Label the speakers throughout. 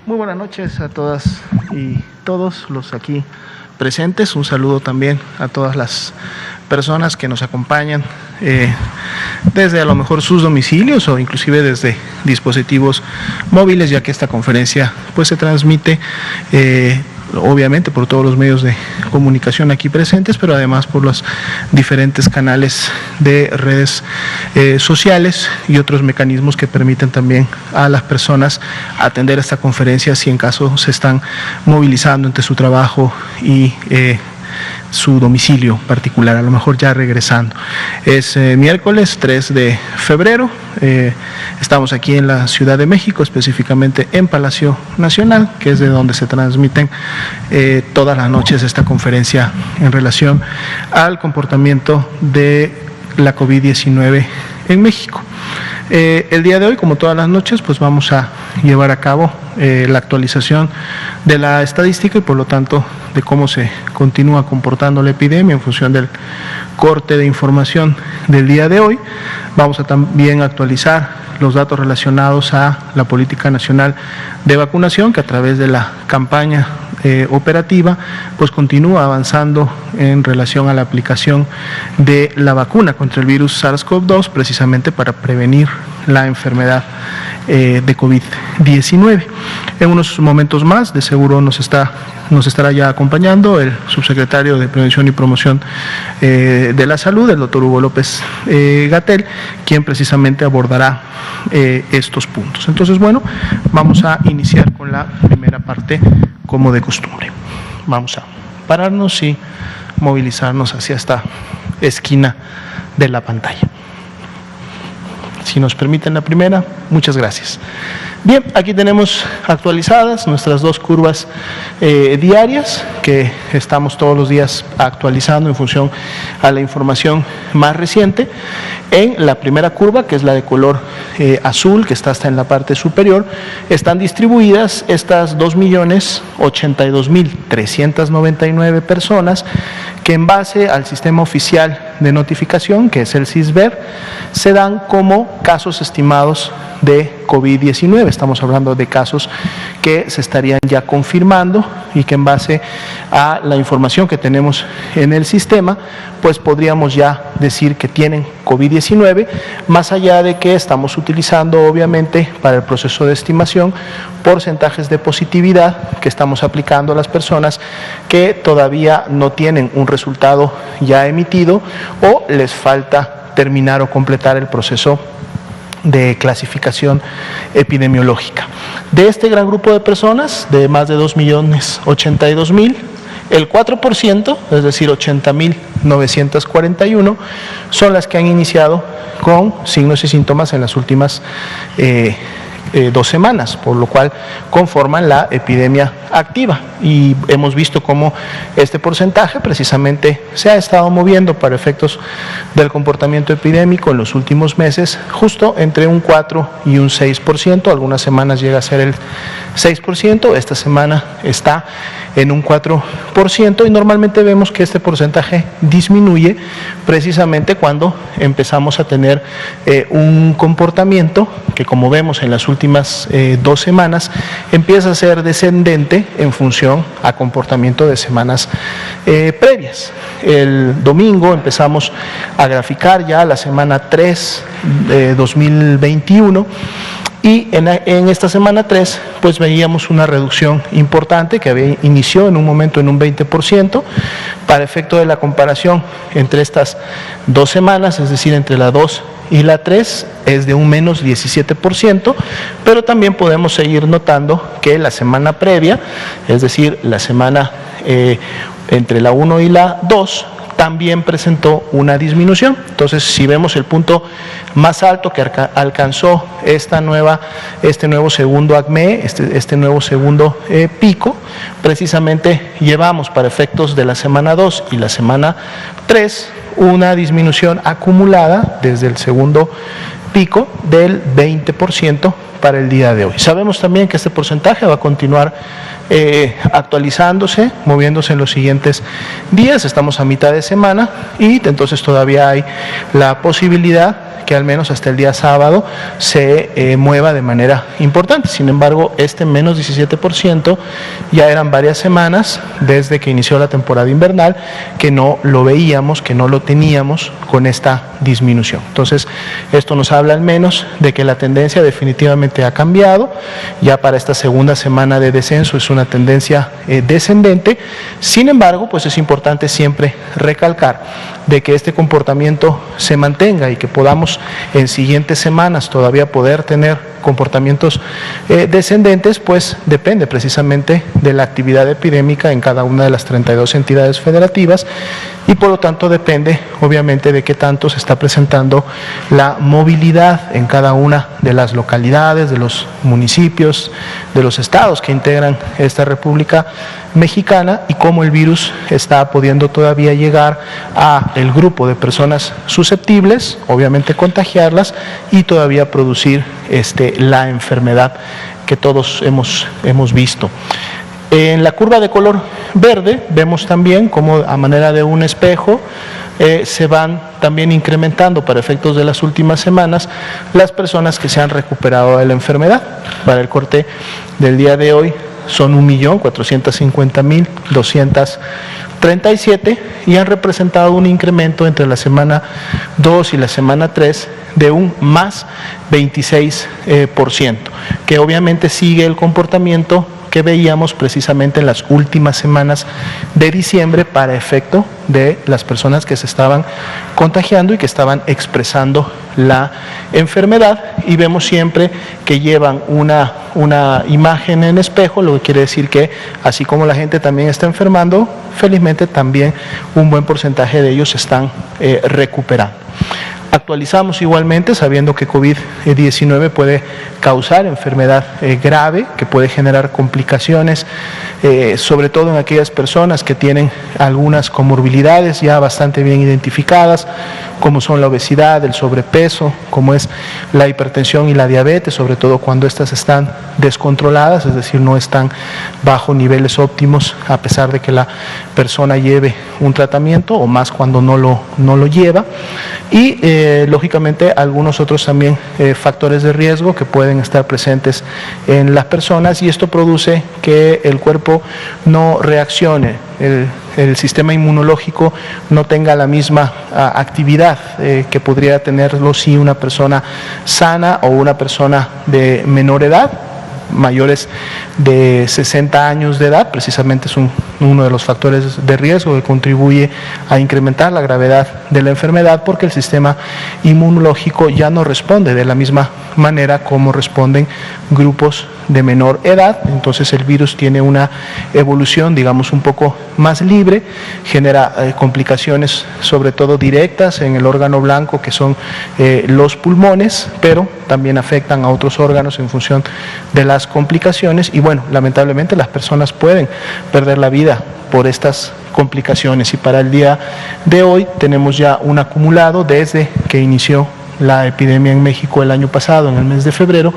Speaker 1: Muy buenas noches a todas y todos los aquí presentes. Un saludo también a todas las personas que nos acompañan desde a lo mejor sus domicilios o inclusive desde dispositivos móviles, ya que esta conferencia pues se transmite obviamente por todos los medios de comunicación aquí presentes, pero además por los diferentes canales de redes sociales y otros mecanismos que permiten también a las personas atender esta conferencia si en caso se están movilizando entre su trabajo y su domicilio particular, a lo mejor ya regresando. Es miércoles 3 de febrero, estamos aquí en la Ciudad de México, específicamente en Palacio Nacional, que es de donde se transmiten todas las noches esta conferencia en relación al comportamiento de la COVID-19 en México. El día de hoy, como todas las noches, pues vamos a llevar a cabo la actualización de la estadística y por lo tanto de cómo se continúa comportando la epidemia en función del corte de información del día de hoy. Vamos a también actualizar los datos relacionados a la política nacional de vacunación, que a través de la campaña operativa pues continúa avanzando en relación a la aplicación de la vacuna contra el virus SARS-CoV-2, precisamente para prevenir la enfermedad de COVID-19. En unos momentos más, de seguro nos estará ya acompañando el subsecretario de Prevención y Promoción de la Salud, el doctor Hugo López-Gatell, quien precisamente abordará estos puntos. Entonces, bueno, vamos a iniciar con la primera parte como de costumbre. Vamos a pararnos y movilizarnos hacia esta esquina de la pantalla. Si nos permiten la primera, muchas gracias. Bien, aquí tenemos actualizadas nuestras dos curvas diarias que estamos todos los días actualizando en función a la información más reciente. En la primera curva, que es la de color azul, que está hasta en la parte superior, están distribuidas estas 2.082.399 personas que en base al sistema oficial de notificación, que es el SISBER, se dan como casos estimados de COVID-19. Estamos hablando de casos que se estarían ya confirmando y que en base a la información que tenemos en el sistema, pues podríamos ya decir que tienen COVID-19, más allá de que estamos utilizando obviamente para el proceso de estimación porcentajes de positividad que estamos aplicando a las personas que todavía no tienen un resultado ya emitido o les falta terminar o completar el proceso de clasificación epidemiológica. De este gran grupo de personas, de más de 2.082.000, el 4%, es decir, 80.941, son las que han iniciado con signos y síntomas en las últimas 2 semanas, por lo cual conforman la epidemia activa. Y hemos visto cómo este porcentaje precisamente se ha estado moviendo para efectos del comportamiento epidémico en los últimos meses, justo entre un 4 y un 6%, algunas semanas llega a ser el 6%, esta semana está en un 4% y normalmente vemos que este porcentaje disminuye precisamente cuando empezamos a tener un comportamiento que, como vemos en las últimas 2 semanas, empieza a ser descendente en función a comportamiento de semanas previas. El domingo empezamos a graficar ya la semana 3 de 2021 y en esta semana 3 pues veíamos una reducción importante que inició en un momento en un 20%, para efecto de la comparación entre estas 2 semanas, es decir, entre la 2 y la 3 es de un menos 17%, pero también podemos seguir notando que la semana previa, es decir, la semana entre la 1 y la 2, también presentó una disminución. Entonces, si vemos el punto más alto que alcanzó este nuevo segundo ACME, este nuevo segundo pico, precisamente llevamos para efectos de la semana 2 y la semana 3 una disminución acumulada desde el segundo pico del 20% para el día de hoy. Sabemos también que este porcentaje va a continuar actualizándose, moviéndose en los siguientes días. Estamos a mitad de semana y entonces todavía hay la posibilidad que al menos hasta el día sábado se mueva de manera importante. Sin embargo, este menos 17% ya eran varias semanas desde que inició la temporada invernal que no lo veíamos, que no lo teníamos con esta disminución. Entonces, esto nos habla al menos de que la tendencia definitivamente ha cambiado. Ya para esta segunda semana de descenso es una tendencia descendente. Sin embargo, pues es importante siempre recalcar de que este comportamiento se mantenga y que podamos en siguientes semanas todavía poder tener comportamientos descendentes, pues depende precisamente de la actividad epidémica en cada una de las 32 entidades federativas y por lo tanto depende obviamente de qué tanto se está presentando la movilidad en cada una de las localidades, de los municipios, de los estados que integran esta República Mexicana y cómo el virus está pudiendo todavía llegar a el grupo de personas susceptibles, obviamente contagiarlas y todavía producir la enfermedad que todos hemos visto. En la curva de color verde vemos también cómo a manera de un espejo se van también incrementando para efectos de las últimas semanas las personas que se han recuperado de la enfermedad. Para el corte del día de hoy son 1.450.237 y han representado un incremento entre la semana 2 y la semana 3 de un más 26%, que obviamente sigue el comportamiento que veíamos precisamente en las últimas semanas de diciembre para efecto de las personas que se estaban contagiando y que estaban expresando la enfermedad, y vemos siempre que llevan una imagen en espejo, lo que quiere decir que así como la gente también está enfermando, felizmente también un buen porcentaje de ellos se están recuperando. Actualizamos igualmente sabiendo que COVID-19 puede causar enfermedad grave, que puede generar complicaciones, sobre todo en aquellas personas que tienen algunas comorbilidades ya bastante bien identificadas, como son la obesidad, el sobrepeso, como es la hipertensión y la diabetes, sobre todo cuando estas están descontroladas, es decir, no están bajo niveles óptimos a pesar de que la persona lleve un tratamiento, o más cuando no lo lleva, y lógicamente algunos otros también factores de riesgo que pueden estar presentes en las personas, y esto produce que el cuerpo no reaccione, el sistema inmunológico no tenga la misma actividad que podría tenerlo si una persona sana o una persona de menor edad, mayores de 60 años de edad. Precisamente es uno de los factores de riesgo que contribuye a incrementar la gravedad de la enfermedad, porque el sistema inmunológico ya no responde de la misma manera como responden grupos de menor edad. Entonces el virus tiene una evolución, digamos, un poco más libre, genera complicaciones sobre todo directas en el órgano blanco, que son los pulmones, pero también afectan a otros órganos en función de las complicaciones, y bueno, lamentablemente las personas pueden perder la vida por estas complicaciones. Y para el día de hoy tenemos ya un acumulado desde que inició la epidemia en México el año pasado, en el mes de febrero,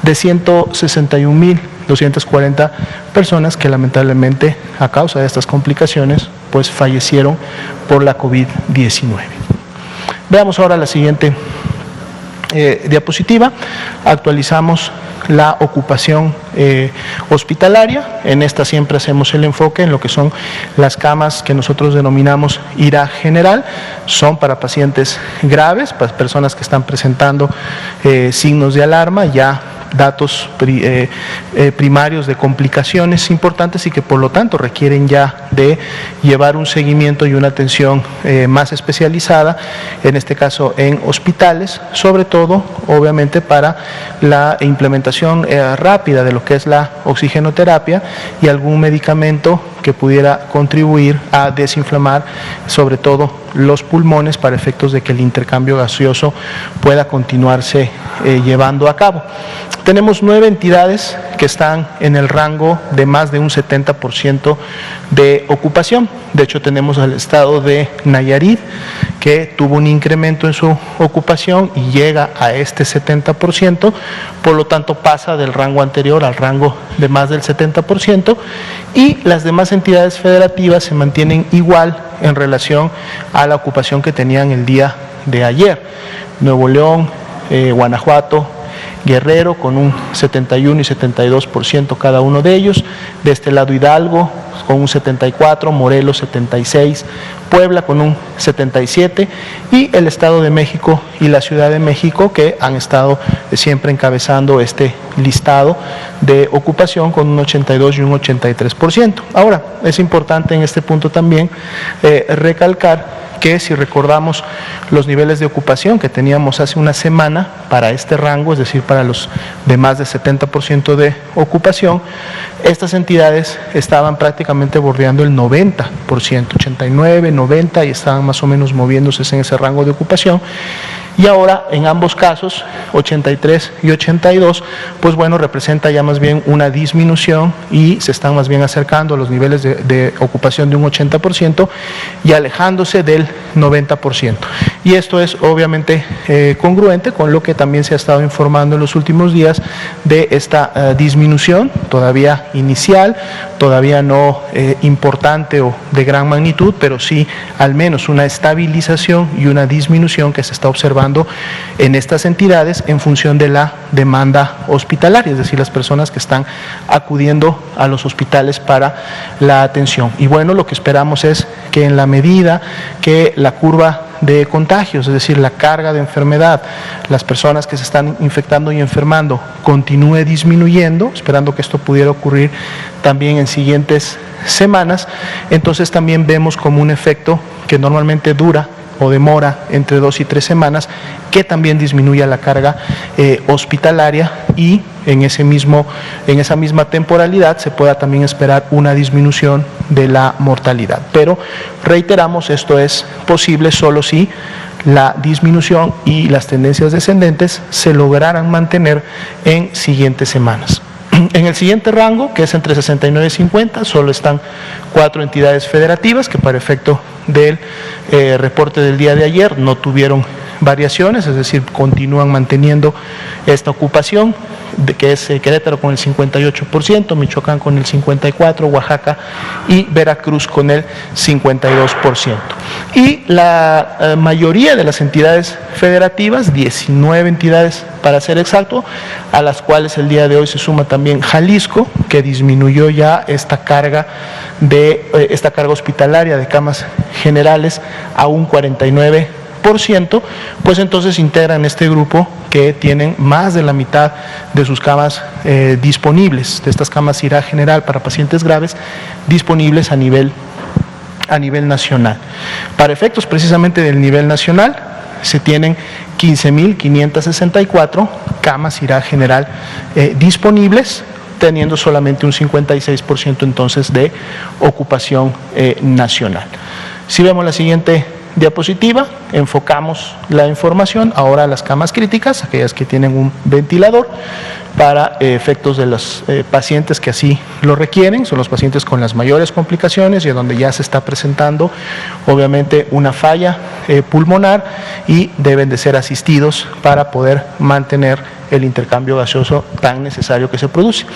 Speaker 1: de 161.240 personas que lamentablemente a causa de estas complicaciones pues fallecieron por la COVID-19. Veamos ahora la siguiente diapositiva. Actualizamos la ocupación hospitalaria. En esta siempre hacemos el enfoque en lo que son las camas que nosotros denominamos IRA general. Son para pacientes graves, para personas que están presentando signos de alarma, ya datos primarios de complicaciones importantes y que por lo tanto requieren ya de llevar un seguimiento y una atención más especializada, en este caso en hospitales, sobre todo obviamente para la implementación rápida de lo que es la oxigenoterapia y algún medicamento que pudiera contribuir a desinflamar sobre todo los pulmones para efectos de que el intercambio gaseoso pueda continuarse llevando a cabo. Tenemos 9 entidades que están en el rango de más de un 70% de ocupación. De hecho, tenemos al estado de Nayarit, que tuvo un incremento en su ocupación y llega a este 70%, por lo tanto pasa del rango anterior al rango de más del 70%, y las demás entidades federativas se mantienen igual en relación a la ocupación que tenían el día de ayer. Nuevo León, Guanajuato, Guerrero con un 71 y 72% cada uno de ellos. De este lado Hidalgo con un 74, Morelos 76, Puebla con un 77 y el Estado de México y la Ciudad de México, que han estado siempre encabezando este listado de ocupación con un 82 y un 83%. Ahora, es importante en este punto también recalcar que si recordamos los niveles de ocupación que teníamos hace una semana para este rango, es decir, para los de más de 70% de ocupación, estas entidades estaban prácticamente bordeando el 90%, 89, 90 y estaban más o menos moviéndose en ese rango de ocupación. Y ahora, en ambos casos, 83 y 82, pues bueno, representa ya más bien una disminución y se están más bien acercando a los niveles de ocupación de un 80% y alejándose del 90%. Y esto es obviamente congruente con lo que también se ha estado informando en los últimos días de esta disminución, todavía inicial, todavía no importante o de gran magnitud, pero sí al menos una estabilización y una disminución que se está observando en estas entidades en función de la demanda hospitalaria, es decir, las personas que están acudiendo a los hospitales para la atención. Y bueno, lo que esperamos es que en la medida que la curva de contagios, es decir, la carga de enfermedad, las personas que se están infectando y enfermando continúe disminuyendo, esperando que esto pudiera ocurrir también en siguientes semanas, entonces también vemos como un efecto que normalmente dura o demora entre 2 y 3 semanas, que también disminuya la carga hospitalaria y en esa misma temporalidad se pueda también esperar una disminución de la mortalidad. Pero reiteramos, esto es posible solo si la disminución y las tendencias descendentes se lograran mantener en siguientes semanas. En el siguiente rango, que es entre 69 y 50, solo están 4 entidades federativas que para efecto del reporte del día de ayer no tuvieron variaciones, es decir, continúan manteniendo esta ocupación, que es Querétaro con el 58%, Michoacán con el 54%, Oaxaca y Veracruz con el 52%. Y la mayoría de las entidades federativas, 19 entidades para ser exacto, a las cuales el día de hoy se suma también Jalisco, que disminuyó ya esta carga hospitalaria de camas generales a un 49%, pues entonces integran este grupo que tienen más de la mitad de sus camas disponibles, de estas camas IRA general para pacientes graves, disponibles a nivel nacional. Para efectos precisamente del nivel nacional, se tienen 15.564 camas IRA general disponibles, teniendo solamente un 56% entonces de ocupación nacional. Si vemos la siguiente diapositiva, enfocamos la información ahora a las camas críticas, aquellas que tienen un ventilador para efectos de los pacientes que así lo requieren, son los pacientes con las mayores complicaciones y donde ya se está presentando obviamente una falla pulmonar y deben de ser asistidos para poder mantener el intercambio gaseoso tan necesario que se produce.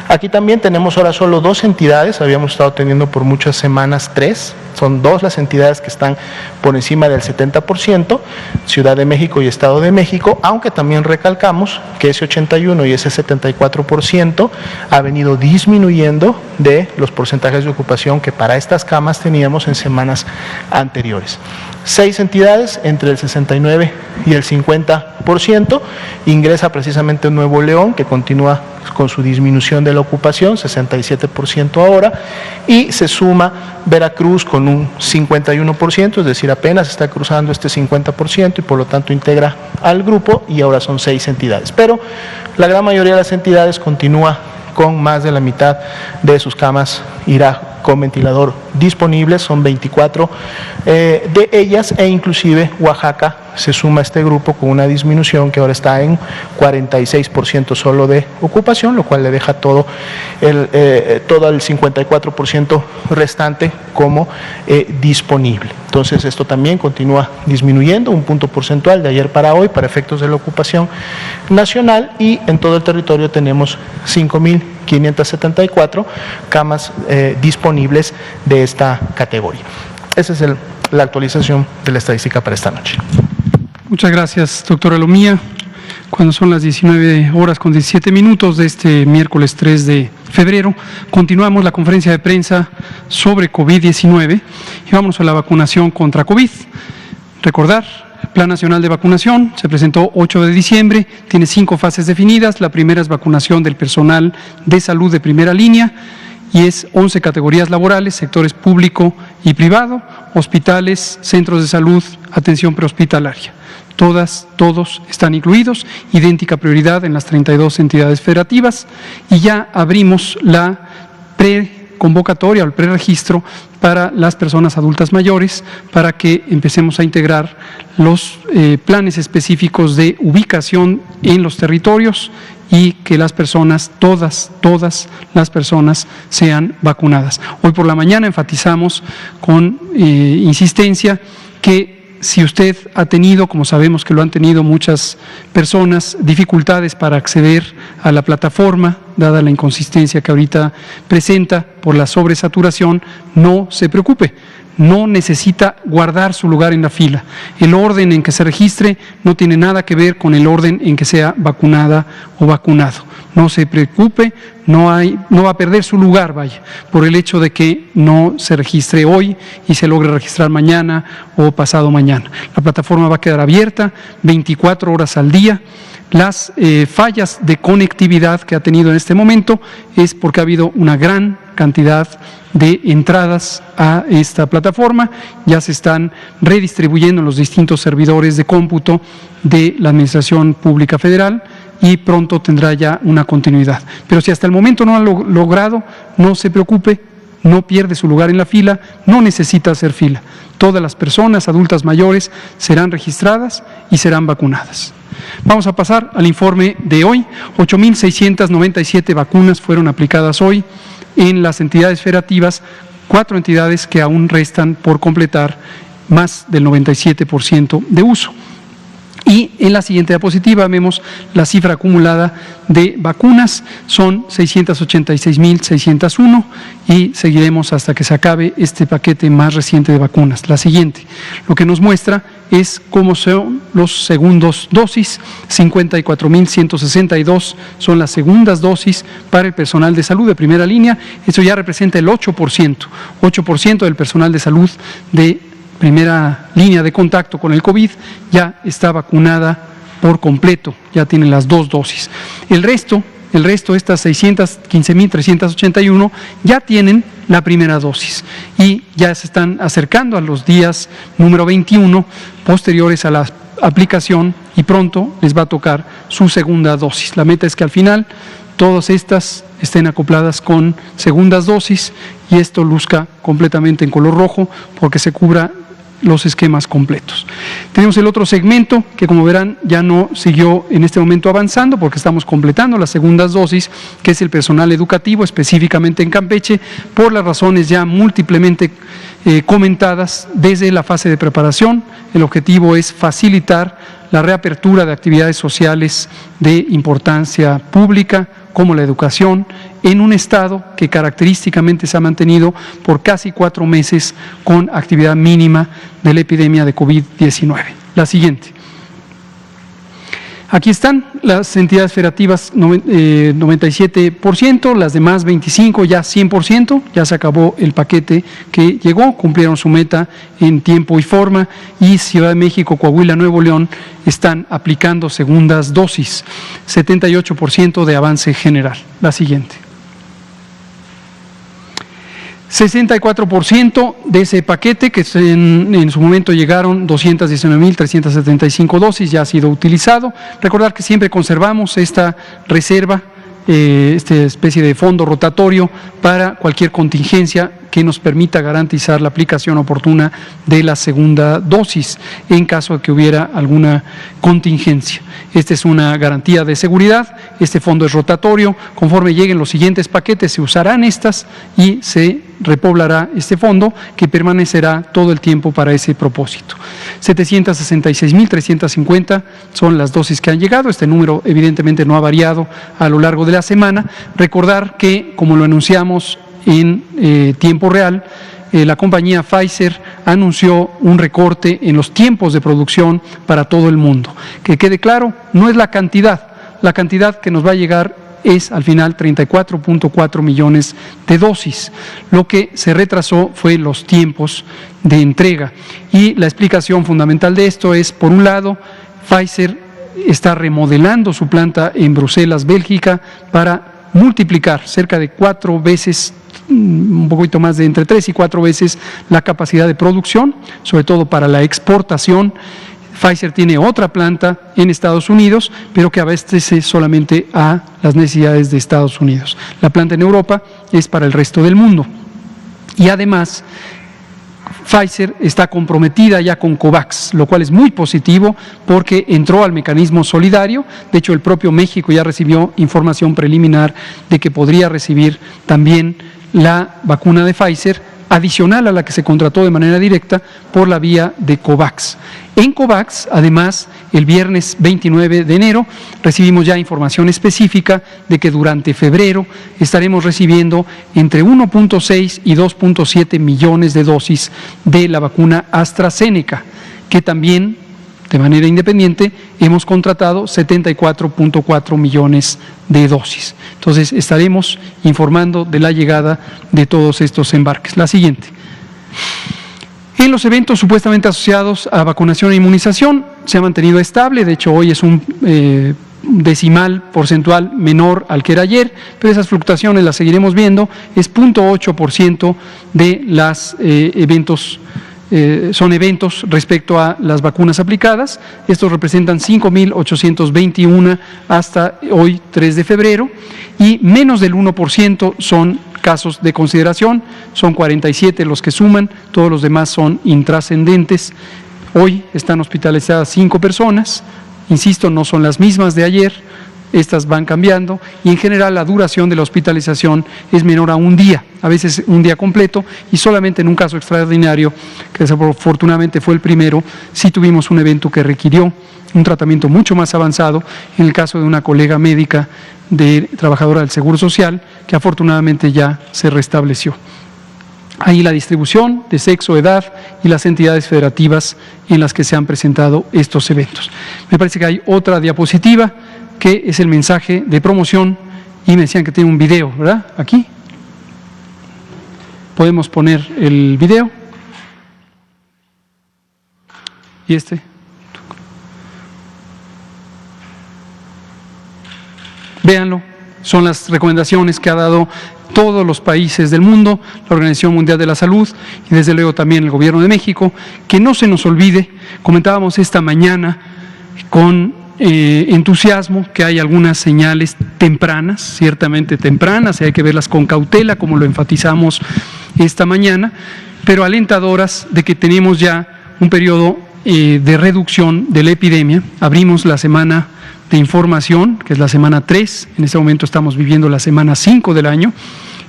Speaker 1: Aquí también tenemos ahora solo 2 entidades, habíamos estado teniendo por muchas semanas 3, son 2 las entidades que están por encima del 70%, Ciudad de México y Estado de México, aunque también recalcamos que ese 81 y ese 74% ha venido disminuyendo de los porcentajes de ocupación que para estas camas teníamos en semanas anteriores. 6 entidades entre el 69 y el 50%, ingresa precisamente Nuevo León, que continúa con su disminución de la ocupación, 67% ahora, y se suma Veracruz con un 51%, es decir, apenas está cruzando este 50% y por lo tanto integra al grupo y ahora son 6 entidades. Pero la gran mayoría de las entidades continúa con más de la mitad de sus camas IRA con ventilador disponibles, son 24 de ellas, e inclusive Oaxaca se suma a este grupo con una disminución que ahora está en 46% solo de ocupación, lo cual le deja todo el 54% restante como disponible. Entonces esto también continúa disminuyendo un punto porcentual de ayer para hoy para efectos de la ocupación nacional, y en todo el territorio tenemos 5.574 camas disponibles de esta categoría. Esa es la actualización de la estadística para esta noche.
Speaker 2: Muchas gracias, doctora Lomía. Cuando son las 19:17 de este miércoles 3 de febrero, continuamos la conferencia de prensa sobre COVID-19 y vamos a la vacunación contra COVID. Recordar, el Plan Nacional de Vacunación se presentó 8 de diciembre, tiene 5 fases definidas. La primera es vacunación del personal de salud de primera línea y es 11 categorías laborales, sectores público y privado, hospitales, centros de salud, atención prehospitalaria. Todos están incluidos, idéntica prioridad en las 32 entidades federativas y ya abrimos la preconvocatoria o el preregistro para las personas adultas mayores para que empecemos a integrar los planes específicos de ubicación en los territorios y que las personas, todas las personas sean vacunadas. Hoy por la mañana enfatizamos con insistencia que si usted ha tenido, como sabemos que lo han tenido muchas personas, dificultades para acceder a la plataforma, dada la inconsistencia que ahorita presenta por la sobresaturación, no se preocupe. No necesita guardar su lugar en la fila. El orden en que se registre no tiene nada que ver con el orden en que sea vacunada o vacunado. No se preocupe, no va a perder su lugar, vaya, por el hecho de que no se registre hoy y se logre registrar mañana o pasado mañana. La plataforma va a quedar abierta 24 horas al día. Las fallas de conectividad que ha tenido en este momento es porque ha habido una gran cantidad de entradas a esta plataforma, ya se están redistribuyendo en los distintos servidores de cómputo de la Administración Pública Federal y pronto tendrá ya una continuidad. Pero si hasta el momento no ha logrado, no se preocupe, no pierde su lugar en la fila, no necesita hacer fila. Todas las personas adultas mayores serán registradas y serán vacunadas. Vamos a pasar al informe de hoy. 8,697 vacunas fueron aplicadas hoy en las entidades federativas, 4 entidades que aún restan por completar más del 97% de uso. Y en la siguiente diapositiva vemos la cifra acumulada de vacunas, son 686,601 y seguiremos hasta que se acabe este paquete más reciente de vacunas. La siguiente, lo que nos muestra es cómo son los segundos dosis, 54,162 son las segundas dosis para el personal de salud de primera línea. Eso ya representa el 8% del personal de salud de primera línea de contacto con el COVID ya está vacunada por completo, ya tienen las 2 dosis. El resto, estas 615,381, ya tienen la primera dosis y ya se están acercando a los días número 21 posteriores a la aplicación y pronto les va a tocar su segunda dosis. La meta es que al final todas estas estén acopladas con segundas dosis y esto luzca completamente en color rojo porque se cubra los esquemas completos. Tenemos el otro segmento que, como verán, ya no siguió en este momento avanzando porque estamos completando las segundas dosis, que es el personal educativo, específicamente en Campeche, por las razones ya múltiplemente comentadas desde la fase de preparación. El objetivo es facilitar la reapertura de actividades sociales de importancia pública, como la educación, en un estado que característicamente se ha mantenido por casi 4 meses con actividad mínima de la epidemia de COVID-19. La siguiente. Aquí están las entidades federativas, 97%, las demás 25%, ya 100%, ya se acabó el paquete que llegó, cumplieron su meta en tiempo y forma, y Ciudad de México, Coahuila, Nuevo León están aplicando segundas dosis, 78% de avance general. La siguiente. 64% de ese paquete, que en su momento llegaron 219,375 dosis, ya ha sido utilizado. Recordar que siempre conservamos esta reserva, esta especie de fondo rotatorio para cualquier contingencia que nos permita garantizar la aplicación oportuna de la segunda dosis en caso de que hubiera alguna contingencia. Esta es una garantía de seguridad, este fondo es rotatorio, conforme lleguen los siguientes paquetes se usarán estas y se repoblará este fondo que permanecerá todo el tiempo para ese propósito. 766,350 son las dosis que han llegado, este número evidentemente no ha variado a lo largo de la semana. Recordar que, como lo anunciamos en tiempo real, la compañía Pfizer anunció un recorte en los tiempos de producción para todo el mundo. Que quede claro, no es la cantidad que nos va a llegar es al final 34.4 millones de dosis. Lo que se retrasó fue los tiempos de entrega. Y la explicación fundamental de esto es, por un lado, Pfizer está remodelando su planta en Bruselas, Bélgica, para multiplicar cerca de 4 veces, un poquito más de entre 3 y 4 veces la capacidad de producción, sobre todo para la exportación. Pfizer tiene otra planta en Estados Unidos, pero que abastece solamente a las necesidades de Estados Unidos. La planta en Europa es para el resto del mundo. Y además, Pfizer está comprometida ya con COVAX, lo cual es muy positivo porque entró al mecanismo solidario. De hecho, el propio México ya recibió información preliminar de que podría recibir también la vacuna de Pfizer, adicional a la que se contrató de manera directa por la vía de COVAX. En COVAX, además, el viernes 29 de enero recibimos ya información específica de que durante febrero estaremos recibiendo entre 1.6 y 2.7 millones de dosis de la vacuna AstraZeneca, que también, de manera independiente, hemos contratado 74.4 millones de dosis. Entonces, estaremos informando de la llegada de todos estos embarques. La siguiente. En los eventos supuestamente asociados a vacunación e inmunización se ha mantenido estable. De hecho, hoy es un decimal porcentual menor al que era ayer, pero esas fluctuaciones las seguiremos viendo. Es 0.8% de los eventos. Son eventos respecto a las vacunas aplicadas. Estos representan 5.821 hasta hoy, 3 de febrero, y menos del 1% son casos de consideración, son 47 los que suman, todos los demás son intrascendentes. Hoy están hospitalizadas 5 personas, insisto, no son las mismas de ayer, estas van cambiando y en general la duración de la hospitalización es menor a un día, a veces un día completo, y solamente en un caso extraordinario, que desafortunadamente fue el primero, sí tuvimos un evento que requirió un tratamiento mucho más avanzado, en el caso de una colega médica trabajadora del Seguro Social, que afortunadamente ya se restableció. Ahí la distribución de sexo, edad y las entidades federativas en las que se han presentado estos eventos. Me parece que hay otra diapositiva, que es el mensaje de promoción, y me decían que tiene un video, ¿verdad? Aquí. Podemos poner el video. Y este. Véanlo, son las recomendaciones que ha dado todos los países del mundo, la Organización Mundial de la Salud y desde luego también el Gobierno de México. Que no se nos olvide, comentábamos esta mañana con entusiasmo que hay algunas señales tempranas, ciertamente tempranas, y hay que verlas con cautela, como lo enfatizamos esta mañana, pero alentadoras de que tenemos ya un periodo de reducción de la epidemia. Abrimos la semana de información, que es la semana 3, en este momento estamos viviendo la semana 5 del año,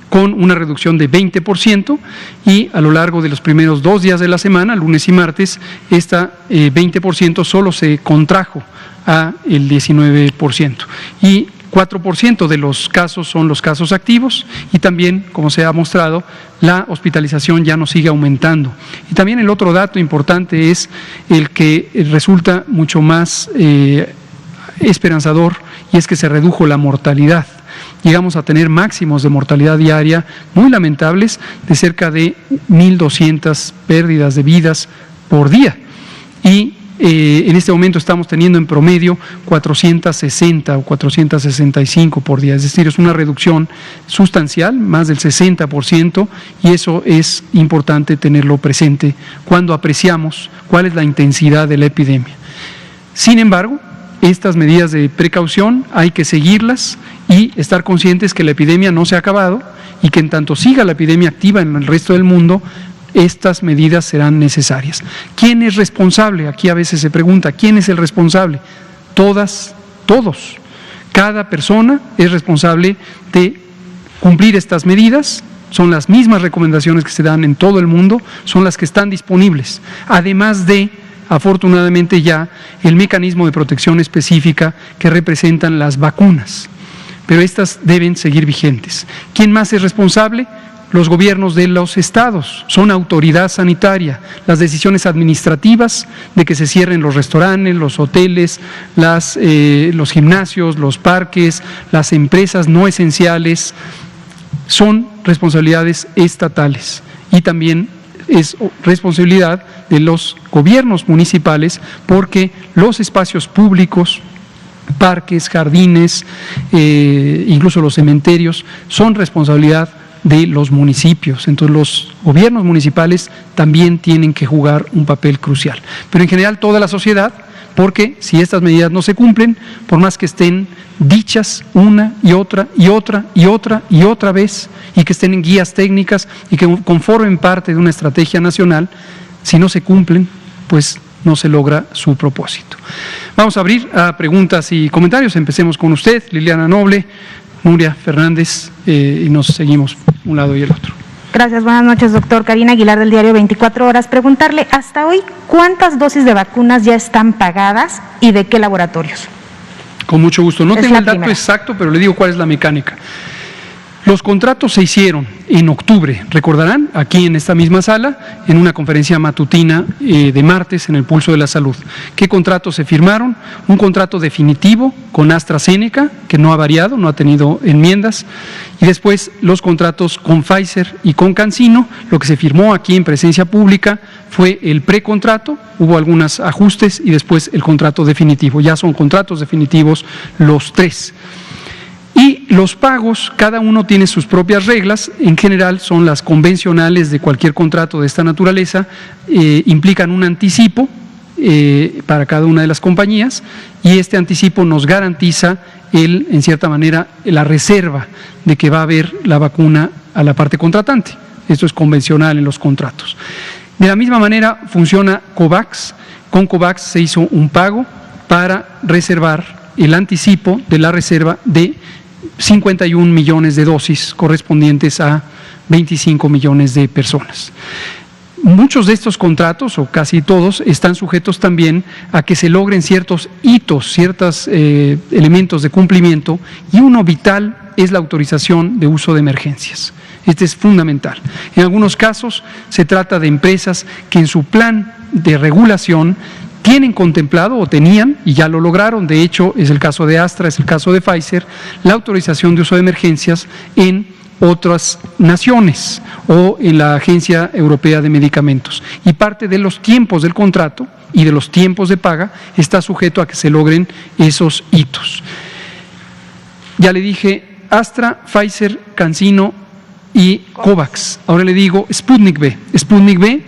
Speaker 2: con una reducción de 20%, y a lo largo de los primeros 2 días de la semana, lunes y martes, esta 20% solo se contrajo a el 19%. Y 4% de los casos son los casos activos, y también, como se ha mostrado, la hospitalización ya no sigue aumentando. Y también el otro dato importante es el que resulta mucho más esperanzador, y es que se redujo la mortalidad. Llegamos a tener máximos de mortalidad diaria muy lamentables, de cerca de 1.200 pérdidas de vidas por día, y en este momento estamos teniendo en promedio 460 o 465 por día, es decir, es una reducción sustancial, más del 60%, y eso es importante tenerlo presente cuando apreciamos cuál es la intensidad de la epidemia. Sin embargo, estas medidas de precaución hay que seguirlas y estar conscientes que la epidemia no se ha acabado, y que en tanto siga la epidemia activa en el resto del mundo, estas medidas serán necesarias. ¿Quién es responsable? Aquí a veces se pregunta, ¿quién es el responsable? Todos. Cada persona es responsable de cumplir estas medidas. Son las mismas recomendaciones que se dan en todo el mundo, son las que están disponibles. Además de, afortunadamente ya, el mecanismo de protección específica que representan las vacunas. Pero estas deben seguir vigentes. ¿Quién más es responsable? los gobiernos de los estados, son autoridad sanitaria. Las decisiones administrativas de que se cierren los restaurantes, los hoteles, los gimnasios, los parques, las empresas no esenciales, son responsabilidades estatales y también es responsabilidad de los gobiernos municipales porque los espacios públicos, parques, jardines, incluso los cementerios, son responsabilidad de los municipios. Entonces los gobiernos municipales también tienen que jugar un papel crucial. Pero en general toda la sociedad, porque si estas medidas no se cumplen, por más que estén dichas una y otra y otra y otra y otra vez, y que estén en guías técnicas y que conformen parte de una estrategia nacional, si no se cumplen, pues no se logra su propósito. Vamos a abrir a preguntas y comentarios. Empecemos con usted, Liliana Noble, Nuria Fernández, y nos seguimos un lado y el otro.
Speaker 3: Gracias, buenas noches, doctor. Karina Aguilar, del diario 24 Horas. Preguntarle, hasta hoy, ¿cuántas dosis de vacunas ya están pagadas y de qué laboratorios?
Speaker 2: Con mucho gusto. No tengo el dato exacto, pero le digo cuál es la mecánica. Los contratos se hicieron en octubre, recordarán, aquí en esta misma sala, en una conferencia matutina de martes en el Pulso de la Salud. ¿Qué contratos se firmaron? Un contrato definitivo con AstraZeneca, que no ha variado, no ha tenido enmiendas, y después los contratos con Pfizer y con CanSino. Lo que se firmó aquí en presencia pública fue el precontrato, hubo algunos ajustes y después el contrato definitivo. Ya son contratos definitivos los tres. Y los pagos, cada uno tiene sus propias reglas, en general son las convencionales de cualquier contrato de esta naturaleza, implican un anticipo para cada una de las compañías y este anticipo nos garantiza en cierta manera, la reserva de que va a haber la vacuna a la parte contratante. Esto es convencional en los contratos. De la misma manera funciona COVAX. Con COVAX se hizo un pago para reservar el anticipo de la reserva de 51 millones de dosis correspondientes a 25 millones de personas. Muchos de estos contratos, o casi todos, están sujetos también a que se logren ciertos hitos, ciertos elementos de cumplimiento, y uno vital es la autorización de uso de emergencias. Este es fundamental. En algunos casos se trata de empresas que en su plan de regulación tienen contemplado o tenían, y ya lo lograron, de hecho es el caso de Astra, es el caso de Pfizer, la autorización de uso de emergencias en otras naciones o en la Agencia Europea de Medicamentos. Y parte de los tiempos del contrato y de los tiempos de paga está sujeto a que se logren esos hitos. Ya le dije Astra, Pfizer, CanSino y COVAX. Ahora le digo Sputnik V. Sputnik V,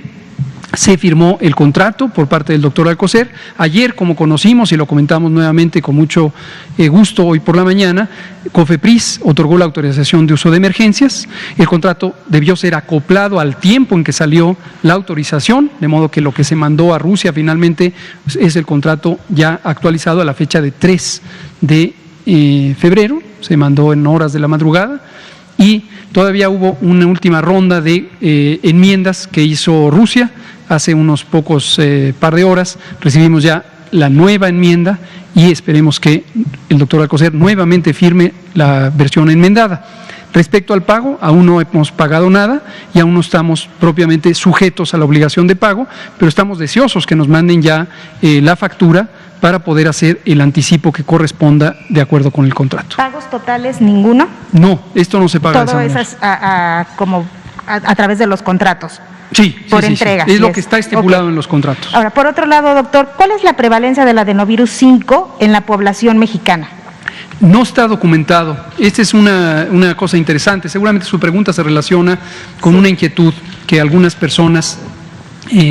Speaker 2: se firmó el contrato por parte del doctor Alcocer. Ayer, como conocimos y lo comentamos nuevamente con mucho gusto hoy por la mañana, COFEPRIS otorgó la autorización de uso de emergencias. El contrato debió ser acoplado al tiempo en que salió la autorización, de modo que lo que se mandó a Rusia finalmente es el contrato ya actualizado a la fecha de 3 de febrero, se mandó en horas de la madrugada. Y todavía hubo una última ronda de enmiendas que hizo Rusia. Hace unos pocos par de horas recibimos ya la nueva enmienda y esperemos que el doctor Alcocer nuevamente firme la versión enmendada. Respecto al pago, aún no hemos pagado nada y aún no estamos propiamente sujetos a la obligación de pago, pero estamos deseosos que nos manden ya la factura para poder hacer el anticipo que corresponda de acuerdo con el contrato.
Speaker 3: ¿Pagos totales ninguno?
Speaker 2: No, esto no se paga.
Speaker 3: Todo eso es a través de los contratos.
Speaker 2: Sí,
Speaker 3: por entrega.
Speaker 2: Sí. Es lo que está estipulado en los contratos.
Speaker 3: Ahora, por otro lado, doctor, ¿cuál es la prevalencia del adenovirus 5 en la población mexicana?
Speaker 2: No está documentado. Esta es una cosa interesante. Seguramente su pregunta se relaciona con una inquietud que algunas personas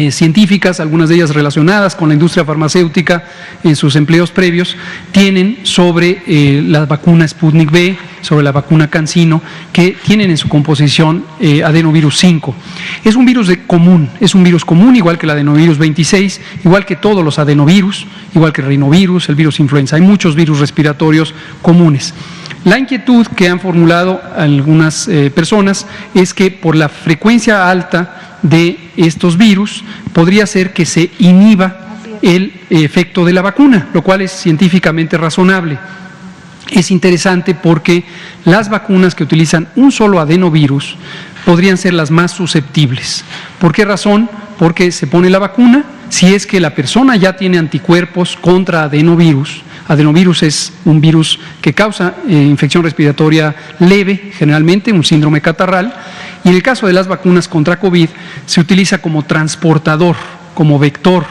Speaker 2: científicas, algunas de ellas relacionadas con la industria farmacéutica en sus empleos previos, tienen sobre la vacuna Sputnik V, sobre la vacuna CanSino, que tienen en su composición adenovirus 5. Es un virus común, igual que el adenovirus 26, igual que todos los adenovirus, igual que el rinovirus, el virus influenza. Hay muchos virus respiratorios comunes. La inquietud que han formulado algunas personas es que por la frecuencia alta de estos virus podría ser que se inhiba el efecto de la vacuna, lo cual es científicamente razonable. Es interesante porque las vacunas que utilizan un solo adenovirus podrían ser las más susceptibles. ¿Por qué razón? Porque se pone la vacuna, si es que la persona ya tiene anticuerpos contra adenovirus. Adenovirus es un virus que causa infección respiratoria leve, generalmente un síndrome catarral, y en el caso de las vacunas contra COVID se utiliza como transportador, como vector,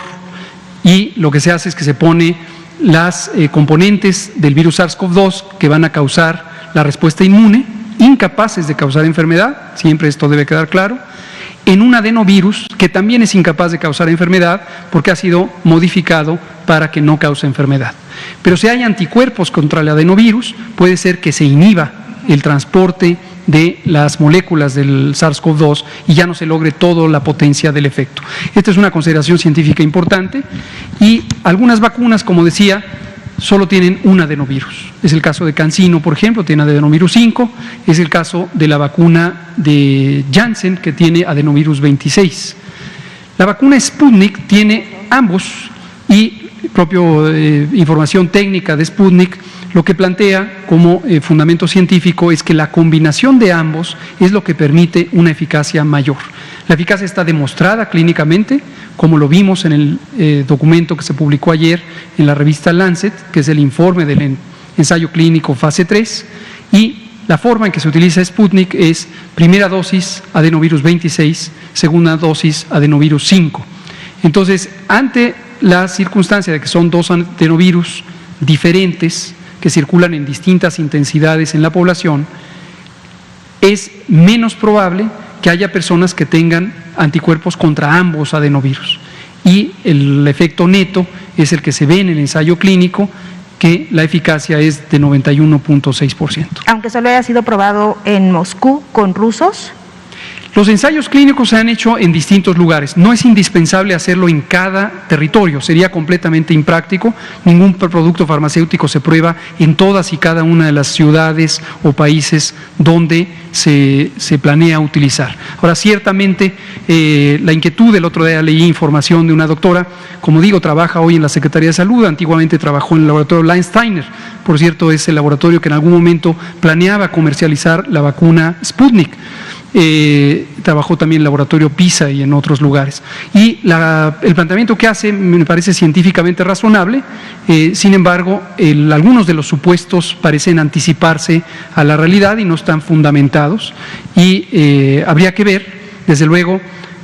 Speaker 2: y lo que se hace es que se pone las componentes del virus SARS-CoV-2 que van a causar la respuesta inmune, incapaces de causar enfermedad, siempre esto debe quedar claro, en un adenovirus que también es incapaz de causar enfermedad porque ha sido modificado para que no cause enfermedad. Pero si hay anticuerpos contra el adenovirus, puede ser que se inhiba el transporte de las moléculas del SARS-CoV-2 y ya no se logre toda la potencia del efecto. Esta es una consideración científica importante y algunas vacunas, como decía, solo tienen un adenovirus. Es el caso de CanSino, por ejemplo, tiene adenovirus 5, es el caso de la vacuna de Janssen, que tiene adenovirus 26. La vacuna Sputnik tiene ambos y información técnica de Sputnik lo que plantea como fundamento científico es que la combinación de ambos es lo que permite una eficacia mayor. La eficacia está demostrada clínicamente, como lo vimos en el documento que se publicó ayer en la revista Lancet, que es el informe del ensayo clínico fase 3, y la forma en que se utiliza Sputnik es primera dosis adenovirus 26, segunda dosis adenovirus 5. Entonces, ante la circunstancia de que son dos adenovirus diferentes que circulan en distintas intensidades en la población, es menos probable que haya personas que tengan anticuerpos contra ambos adenovirus. Y el efecto neto es el que se ve en el ensayo clínico, que la eficacia es de 91.6%.
Speaker 3: Aunque solo haya sido probado en Moscú con rusos.
Speaker 2: Los ensayos clínicos se han hecho en distintos lugares. No es indispensable hacerlo en cada territorio, sería completamente impráctico. Ningún producto farmacéutico se prueba en todas y cada una de las ciudades o países donde se planea utilizar. Ahora, ciertamente, la inquietud, el otro día leí información de una doctora, como digo, trabaja hoy en la Secretaría de Salud, antiguamente trabajó en el laboratorio Lion-Steiner, por cierto, es el laboratorio que en algún momento planeaba comercializar la vacuna Sputnik. Trabajó también en el laboratorio PISA y en otros lugares. Y el planteamiento que hace me parece científicamente razonable, sin embargo, algunos de los supuestos parecen anticiparse a la realidad y no están fundamentados. Y habría que ver, desde luego,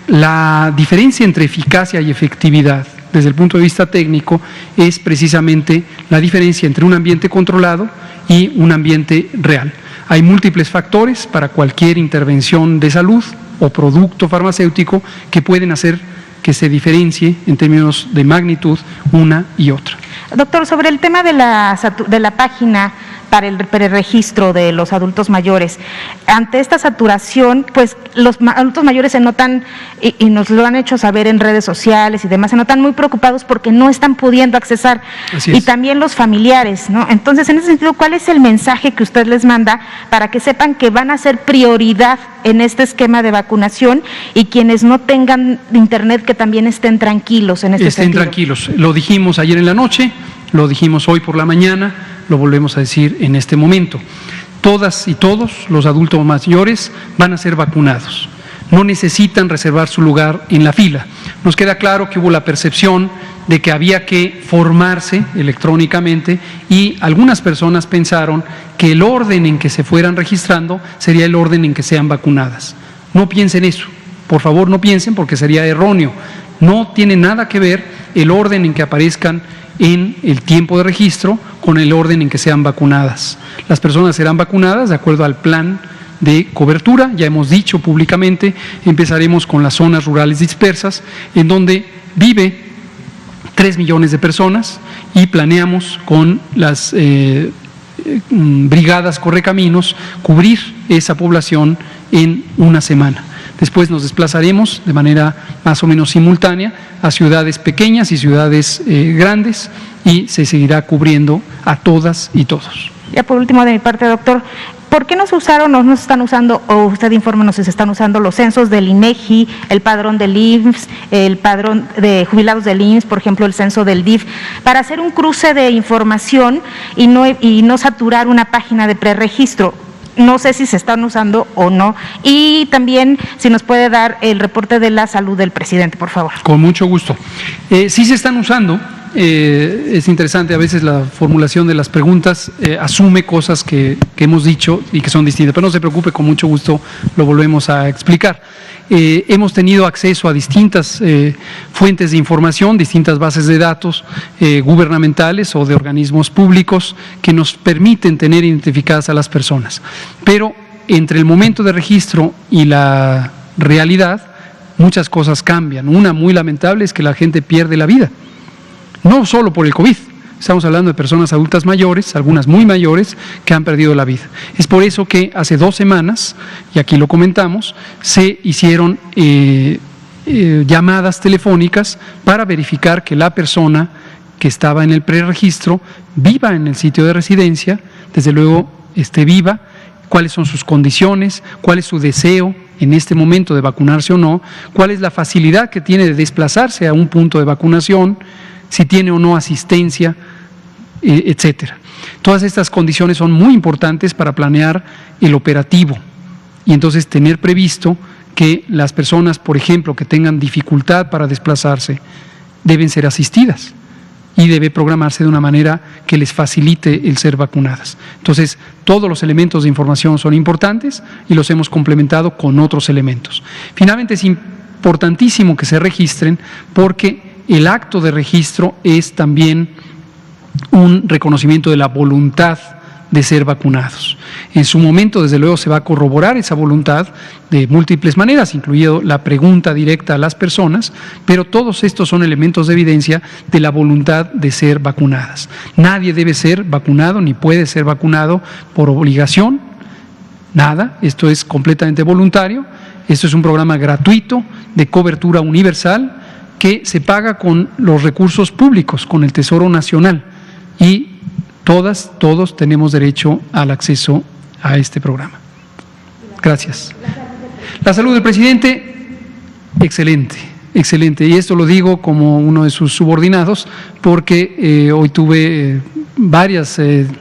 Speaker 2: la diferencia entre eficacia y efectividad desde el punto de vista técnico es precisamente la diferencia entre un ambiente controlado y un ambiente real. Hay múltiples factores para cualquier intervención de salud o producto farmacéutico que pueden hacer que se diferencie en términos de magnitud una y otra.
Speaker 3: Doctor, sobre el tema de la página para el preregistro de los adultos mayores, ante esta saturación, pues los adultos mayores se notan, y nos lo han hecho saber en redes sociales y demás, se notan muy preocupados porque no están pudiendo accesar, y también los familiares, ¿no? Entonces, en ese sentido, ¿cuál es el mensaje que usted les manda para que sepan que van a ser prioridad en este esquema de vacunación y quienes no tengan internet que también estén tranquilos en este sentido? Estén
Speaker 2: tranquilos, lo dijimos ayer en la noche, lo dijimos hoy por la mañana, lo volvemos a decir en este momento. Todas y todos los adultos mayores van a ser vacunados. No necesitan reservar su lugar en la fila. Nos queda claro que hubo la percepción de que había que formarse electrónicamente y algunas personas pensaron que el orden en que se fueran registrando sería el orden en que sean vacunadas. No piensen eso, por favor no piensen porque sería erróneo. No tiene nada que ver el orden en que aparezcan en el tiempo de registro con el orden en que sean vacunadas. Las personas serán vacunadas de acuerdo al plan de cobertura, ya hemos dicho públicamente, empezaremos con las zonas rurales dispersas, en donde vive 3 millones de personas y planeamos con las brigadas Correcaminos cubrir esa población en una semana. Después nos desplazaremos de manera más o menos simultánea a ciudades pequeñas y ciudades grandes y se seguirá cubriendo a todas y todos.
Speaker 3: Ya por último de mi parte, doctor, ¿por qué no se usaron o no se están usando, o usted infórmenos si se están usando los censos del INEGI, el padrón del IMSS, el padrón de jubilados del IMSS, por ejemplo, el censo del DIF, para hacer un cruce de información y no saturar una página de preregistro? no sé si se están usando o no. Y también si nos puede dar el reporte de la salud del presidente, por favor.
Speaker 2: Con mucho gusto. Sí se están usando. Es interesante a veces la formulación de las preguntas, asume cosas que hemos dicho y que son distintas, pero no se preocupe, con mucho gusto lo volvemos a explicar. Hemos tenido acceso a distintas fuentes de información, distintas bases de datos gubernamentales o de organismos públicos que nos permiten tener identificadas a las personas, pero entre el momento de registro y la realidad muchas cosas cambian. Una muy lamentable es que la gente pierde la vida. No solo por el COVID, estamos hablando de personas adultas mayores, algunas muy mayores, que han perdido la vida. Es por eso que hace 2 semanas, y aquí lo comentamos, se hicieron llamadas telefónicas para verificar que la persona que estaba en el preregistro viva en el sitio de residencia, desde luego esté viva, cuáles son sus condiciones, cuál es su deseo en este momento de vacunarse o no, cuál es la facilidad que tiene de desplazarse a un punto de vacunación, si tiene o no asistencia, etcétera. Todas estas condiciones son muy importantes para planear el operativo y entonces tener previsto que las personas, por ejemplo, que tengan dificultad para desplazarse, deben ser asistidas y debe programarse de una manera que les facilite el ser vacunadas. Entonces, todos los elementos de información son importantes y los hemos complementado con otros elementos. Finalmente, es importantísimo que se registren porque el acto de registro es también un reconocimiento de la voluntad de ser vacunados. En su momento, desde luego, se va a corroborar esa voluntad de múltiples maneras, incluido la pregunta directa a las personas, pero todos estos son elementos de evidencia de la voluntad de ser vacunadas. Nadie debe ser vacunado ni puede ser vacunado por obligación, nada, esto es completamente voluntario, esto es un programa gratuito de cobertura universal que se paga con los recursos públicos, con el Tesoro Nacional, y todos tenemos derecho al acceso a este programa. Gracias. La salud del presidente, excelente, excelente, y esto lo digo como uno de sus subordinados, porque hoy tuve varias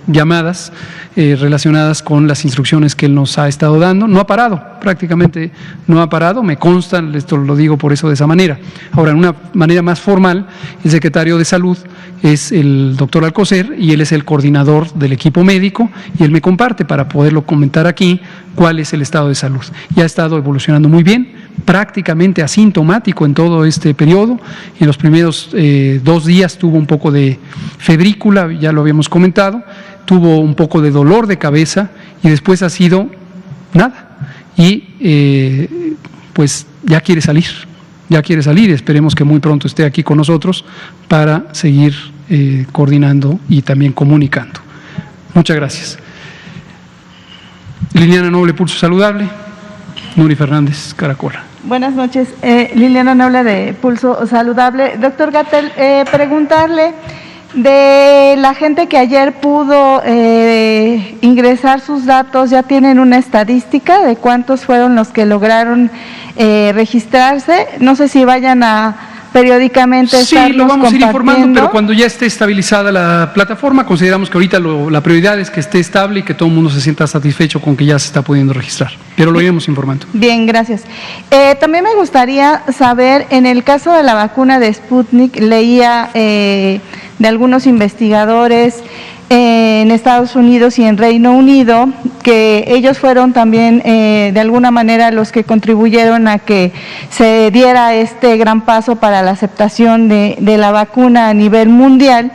Speaker 2: llamadas relacionadas con las instrucciones que él nos ha estado dando. No ha parado, prácticamente no ha parado, me consta, esto lo digo por eso de esa manera. Ahora, en una manera más formal, el secretario de Salud es el doctor Alcocer y él es el coordinador del equipo médico y él me comparte para poderlo comentar aquí cuál es el estado de salud. Y ha estado evolucionando muy bien, prácticamente asintomático en todo este periodo. En los primeros 2 días tuvo un poco de febrícula, ya lo habíamos comentado, tuvo un poco de dolor de cabeza y después ha sido nada. Y pues ya quiere salir, esperemos que muy pronto esté aquí con nosotros para seguir coordinando y también comunicando. Muchas gracias. Liliana Noble, Pulso Saludable. Nuri Fernández, Caracola.
Speaker 4: Buenas noches, Liliana Noble de Pulso Saludable. Doctor Gatell, preguntarle de la gente que ayer pudo ingresar sus datos, ¿ya tienen una estadística de cuántos fueron los que lograron registrarse? No sé si vayan a periódicamente
Speaker 2: sí, lo vamos a ir informando, pero cuando ya esté estabilizada la plataforma, consideramos que ahorita la prioridad es que esté estable y que todo el mundo se sienta satisfecho con que ya se está pudiendo registrar, pero lo iremos informando.
Speaker 4: Bien, gracias. También me gustaría saber, en el caso de la vacuna de Sputnik, leía de algunos investigadores en Estados Unidos y en Reino Unido, que ellos fueron también de alguna manera los que contribuyeron a que se diera este gran paso para la aceptación de la vacuna a nivel mundial,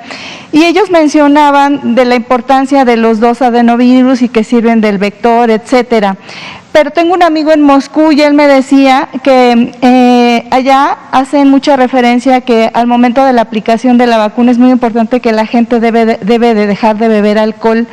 Speaker 4: y ellos mencionaban de la importancia de los 2 adenovirus y que sirven del vector, etcétera. Pero tengo un amigo en Moscú y él me decía que allá hacen mucha referencia que al momento de la aplicación de la vacuna es muy importante que la gente debe de dejar de beber alcohol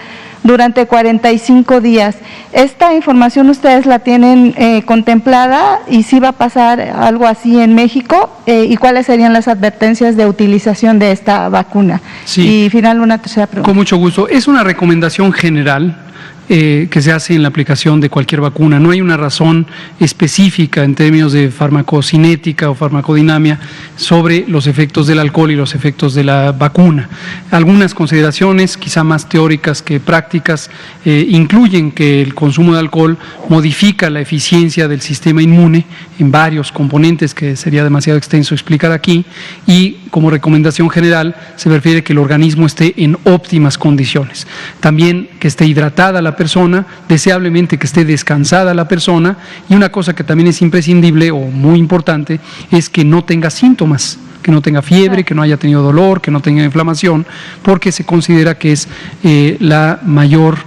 Speaker 4: durante 45 días. ¿Esta información ustedes la tienen contemplada y si va a pasar algo así en México? ¿Y cuáles serían las advertencias de utilización de esta vacuna?
Speaker 2: Sí.
Speaker 4: Y final, una tercera pregunta.
Speaker 2: Con mucho gusto. Es una recomendación general que se hace en la aplicación de cualquier vacuna. No hay una razón específica en términos de farmacocinética o farmacodinamia sobre los efectos del alcohol y los efectos de la vacuna. Algunas consideraciones, quizá más teóricas que prácticas, incluyen que el consumo de alcohol modifica la eficiencia del sistema inmune en varios componentes que sería demasiado extenso explicar aquí, y como recomendación general se refiere que el organismo esté en óptimas condiciones. También que esté hidratada la persona, deseablemente que esté descansada la persona, y una cosa que también es imprescindible o muy importante es que no tenga síntomas, que no tenga fiebre, que no haya tenido dolor, que no tenga inflamación, porque se considera que es la mayor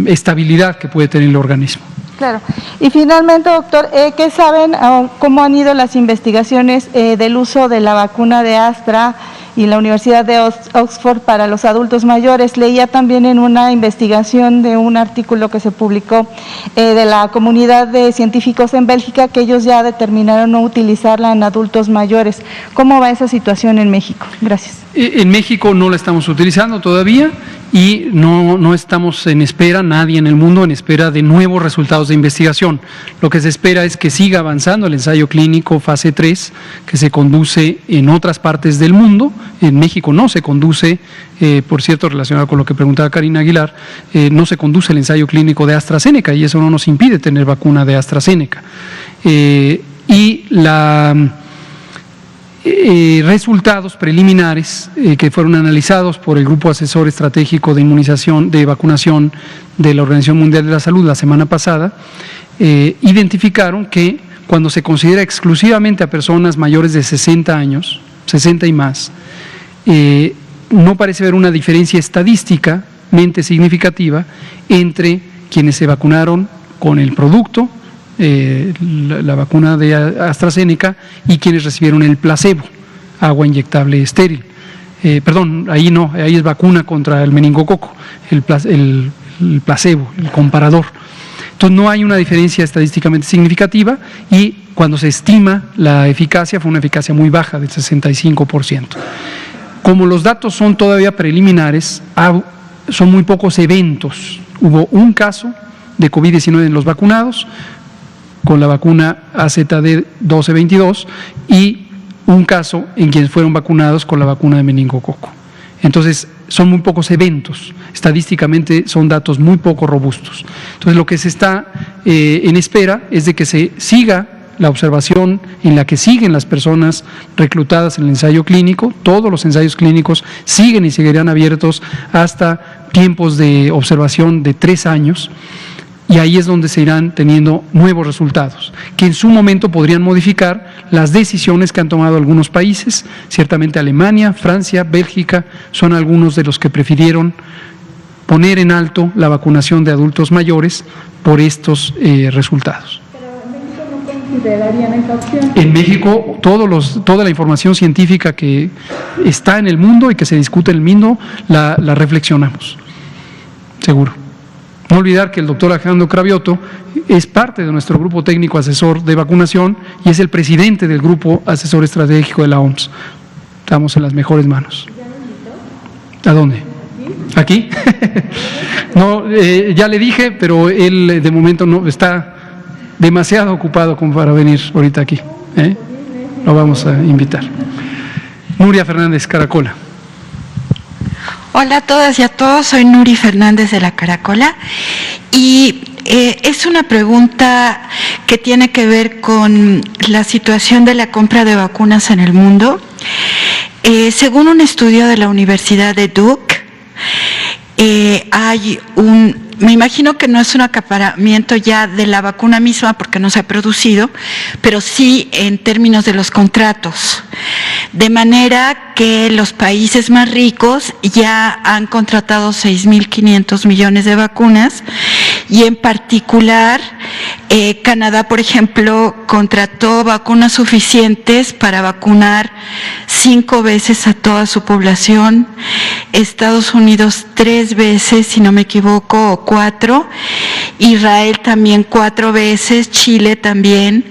Speaker 2: estabilidad que puede tener el organismo.
Speaker 4: Claro. Y finalmente, doctor, ¿qué saben, cómo han ido las investigaciones del uso de la vacuna de Astra y la Universidad de Oxford para los adultos mayores? Leía también en una investigación de un artículo que se publicó de la comunidad de científicos en Bélgica que ellos ya determinaron no utilizarla en adultos mayores. ¿Cómo va esa situación en México? Gracias.
Speaker 2: En México no la estamos utilizando todavía y no estamos en espera, nadie en el mundo en espera de nuevos resultados de investigación. Lo que se espera es que siga avanzando el ensayo clínico fase 3, que se conduce en otras partes del mundo. En México no se conduce, por cierto, relacionado con lo que preguntaba Karina Aguilar, no se conduce el ensayo clínico de AstraZeneca y eso no nos impide tener vacuna de AstraZeneca. Resultados preliminares que fueron analizados por el Grupo Asesor Estratégico de Inmunización, de Vacunación de la Organización Mundial de la Salud la semana pasada, identificaron que cuando se considera exclusivamente a personas mayores de 60 años, 60 y más, no parece haber una diferencia estadísticamente significativa entre quienes se vacunaron con el producto, la vacuna de AstraZeneca, y quienes recibieron el placebo, agua inyectable estéril. Ahí no, ahí es vacuna contra el meningococo, el placebo, el comparador. Entonces no hay una diferencia estadísticamente significativa y cuando se estima la eficacia fue una eficacia muy baja, del 65%. Como los datos son todavía preliminares, son muy pocos eventos. Hubo un caso de COVID-19 en los vacunados con la vacuna AZD1222 y un caso en quienes fueron vacunados con la vacuna de meningococo. Entonces, son muy pocos eventos, estadísticamente son datos muy poco robustos. Entonces, lo que se está en espera es de que se siga la observación en la que siguen las personas reclutadas en el ensayo clínico. Todos los ensayos clínicos siguen y seguirán abiertos hasta tiempos de observación de 3 años. Y ahí es donde se irán teniendo nuevos resultados, que en su momento podrían modificar las decisiones que han tomado algunos países. Ciertamente Alemania, Francia, Bélgica son algunos de los que prefirieron poner en alto la vacunación de adultos mayores por estos resultados.
Speaker 4: ¿Pero en México no considerarían esa opción?
Speaker 2: En México toda la información científica que está en el mundo y que se discute en el mundo la reflexionamos, seguro. No olvidar que el doctor Alejandro Cravioto es parte de nuestro grupo técnico asesor de vacunación y es el presidente del grupo asesor estratégico de la OMS. Estamos en las mejores manos. ¿A dónde? ¿Aquí? No, ya le dije, pero él de momento no está demasiado ocupado como para venir ahorita aquí. Lo vamos a invitar. Nuria Fernández, Caracola.
Speaker 5: Hola a todas y a todos, soy Nuri Fernández de la Caracola y es una pregunta que tiene que ver con la situación de la compra de vacunas en el mundo. Según un estudio de la Universidad de Duke, me imagino que no es un acaparamiento ya de la vacuna misma porque no se ha producido, pero sí en términos de los contratos. De manera que los países más ricos ya han contratado 6.500 millones de vacunas y en particular Canadá, por ejemplo, contrató vacunas suficientes para vacunar 5 veces a toda su población, Estados Unidos 3 veces, si no me equivoco, o 4, Israel también 4 veces, Chile también.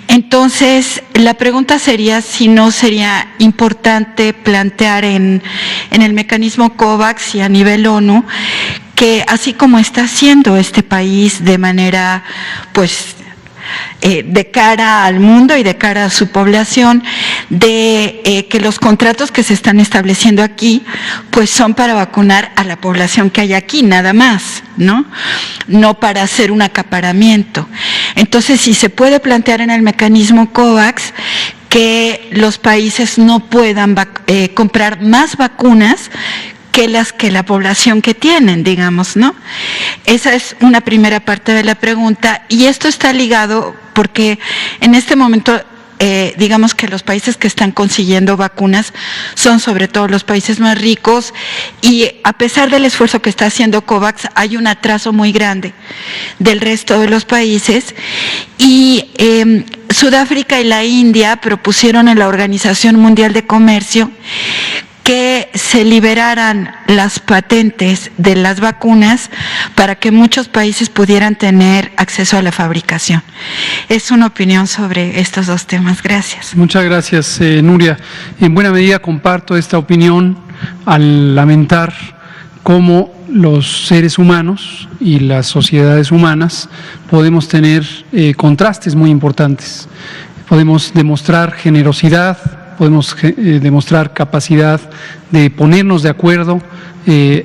Speaker 5: Entonces, la pregunta sería si no sería importante plantear en el mecanismo COVAX y a nivel ONU que así como está haciendo este país de manera, pues, de cara al mundo y de cara a su población, de que los contratos que se están estableciendo aquí, pues son para vacunar a la población que hay aquí, nada más, ¿no? No para hacer un acaparamiento. Entonces, si se puede plantear en el mecanismo COVAX que los países no puedan comprar más vacunas que la población que tienen, digamos, ¿no? Esa es una primera parte de la pregunta, y esto está ligado porque en este momento digamos que los países que están consiguiendo vacunas son sobre todo los países más ricos, y a pesar del esfuerzo que está haciendo COVAX, hay un atraso muy grande del resto de los países, y Sudáfrica y la India propusieron en la Organización Mundial de Comercio que se liberaran las patentes de las vacunas para que muchos países pudieran tener acceso a la fabricación. Es una opinión sobre estos dos temas. Gracias.
Speaker 2: Muchas gracias, Nuria. En buena medida comparto esta opinión al lamentar cómo los seres humanos y las sociedades humanas podemos tener contrastes muy importantes. Podemos demostrar generosidad, podemos demostrar capacidad de ponernos de acuerdo,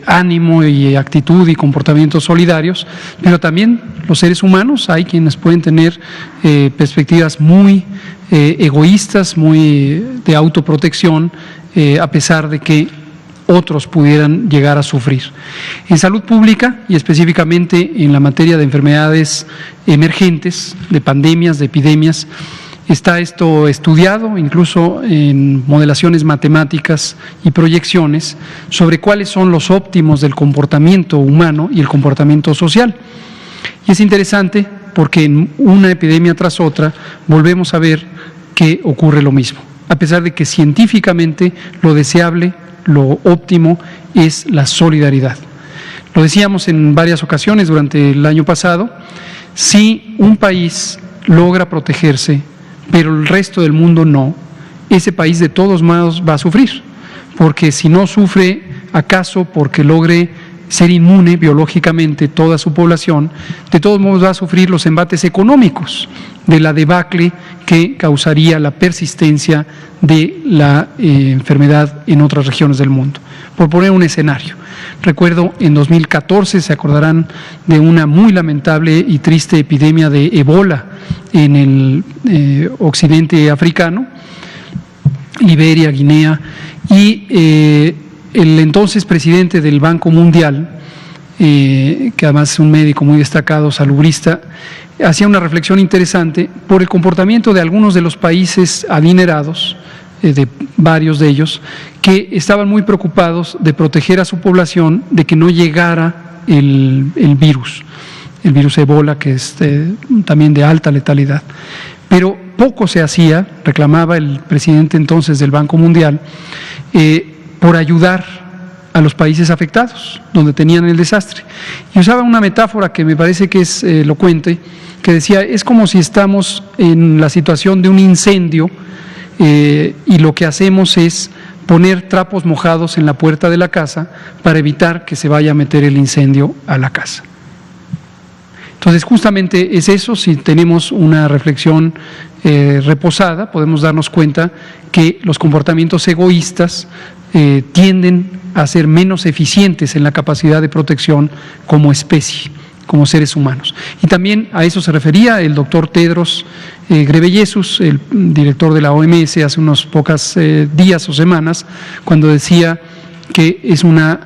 Speaker 2: ánimo y actitud y comportamientos solidarios, pero también los seres humanos, hay quienes pueden tener perspectivas muy egoístas, muy de autoprotección, a pesar de que otros pudieran llegar a sufrir. En salud pública y específicamente en la materia de enfermedades emergentes, de pandemias, de epidemias, está esto estudiado, incluso en modelaciones matemáticas y proyecciones, sobre cuáles son los óptimos del comportamiento humano y el comportamiento social. Y es interesante porque en una epidemia tras otra volvemos a ver que ocurre lo mismo, a pesar de que científicamente lo deseable, lo óptimo es la solidaridad. Lo decíamos en varias ocasiones durante el año pasado, si un país logra protegerse, pero el resto del mundo no, ese país de todos modos va a sufrir, porque si no sufre acaso porque logre ser inmune biológicamente toda su población, de todos modos va a sufrir los embates económicos de la debacle que causaría la persistencia de la enfermedad en otras regiones del mundo. Por poner un escenario, recuerdo en 2014, se acordarán de una muy lamentable y triste epidemia de ébola en el occidente africano, Liberia, Guinea, y el entonces presidente del Banco Mundial, que además es un médico muy destacado, salubrista, hacía una reflexión interesante por el comportamiento de algunos de los países adinerados, de varios de ellos, que estaban muy preocupados de proteger a su población de que no llegara el virus ébola, que es también de alta letalidad. Pero poco se hacía, reclamaba el presidente entonces del Banco Mundial, por ayudar a los países afectados, donde tenían el desastre. Y usaba una metáfora que me parece que es elocuente, que decía, es como si estamos en la situación de un incendio y lo que hacemos es poner trapos mojados en la puerta de la casa para evitar que se vaya a meter el incendio a la casa. Entonces, justamente es eso. Si tenemos una reflexión reposada, podemos darnos cuenta que los comportamientos egoístas tienden a ser menos eficientes en la capacidad de protección como especie, como seres humanos. Y también a eso se refería el doctor Tedros Ghebreyesus, el director de la OMS, hace unos pocos días o semanas, cuando decía que es una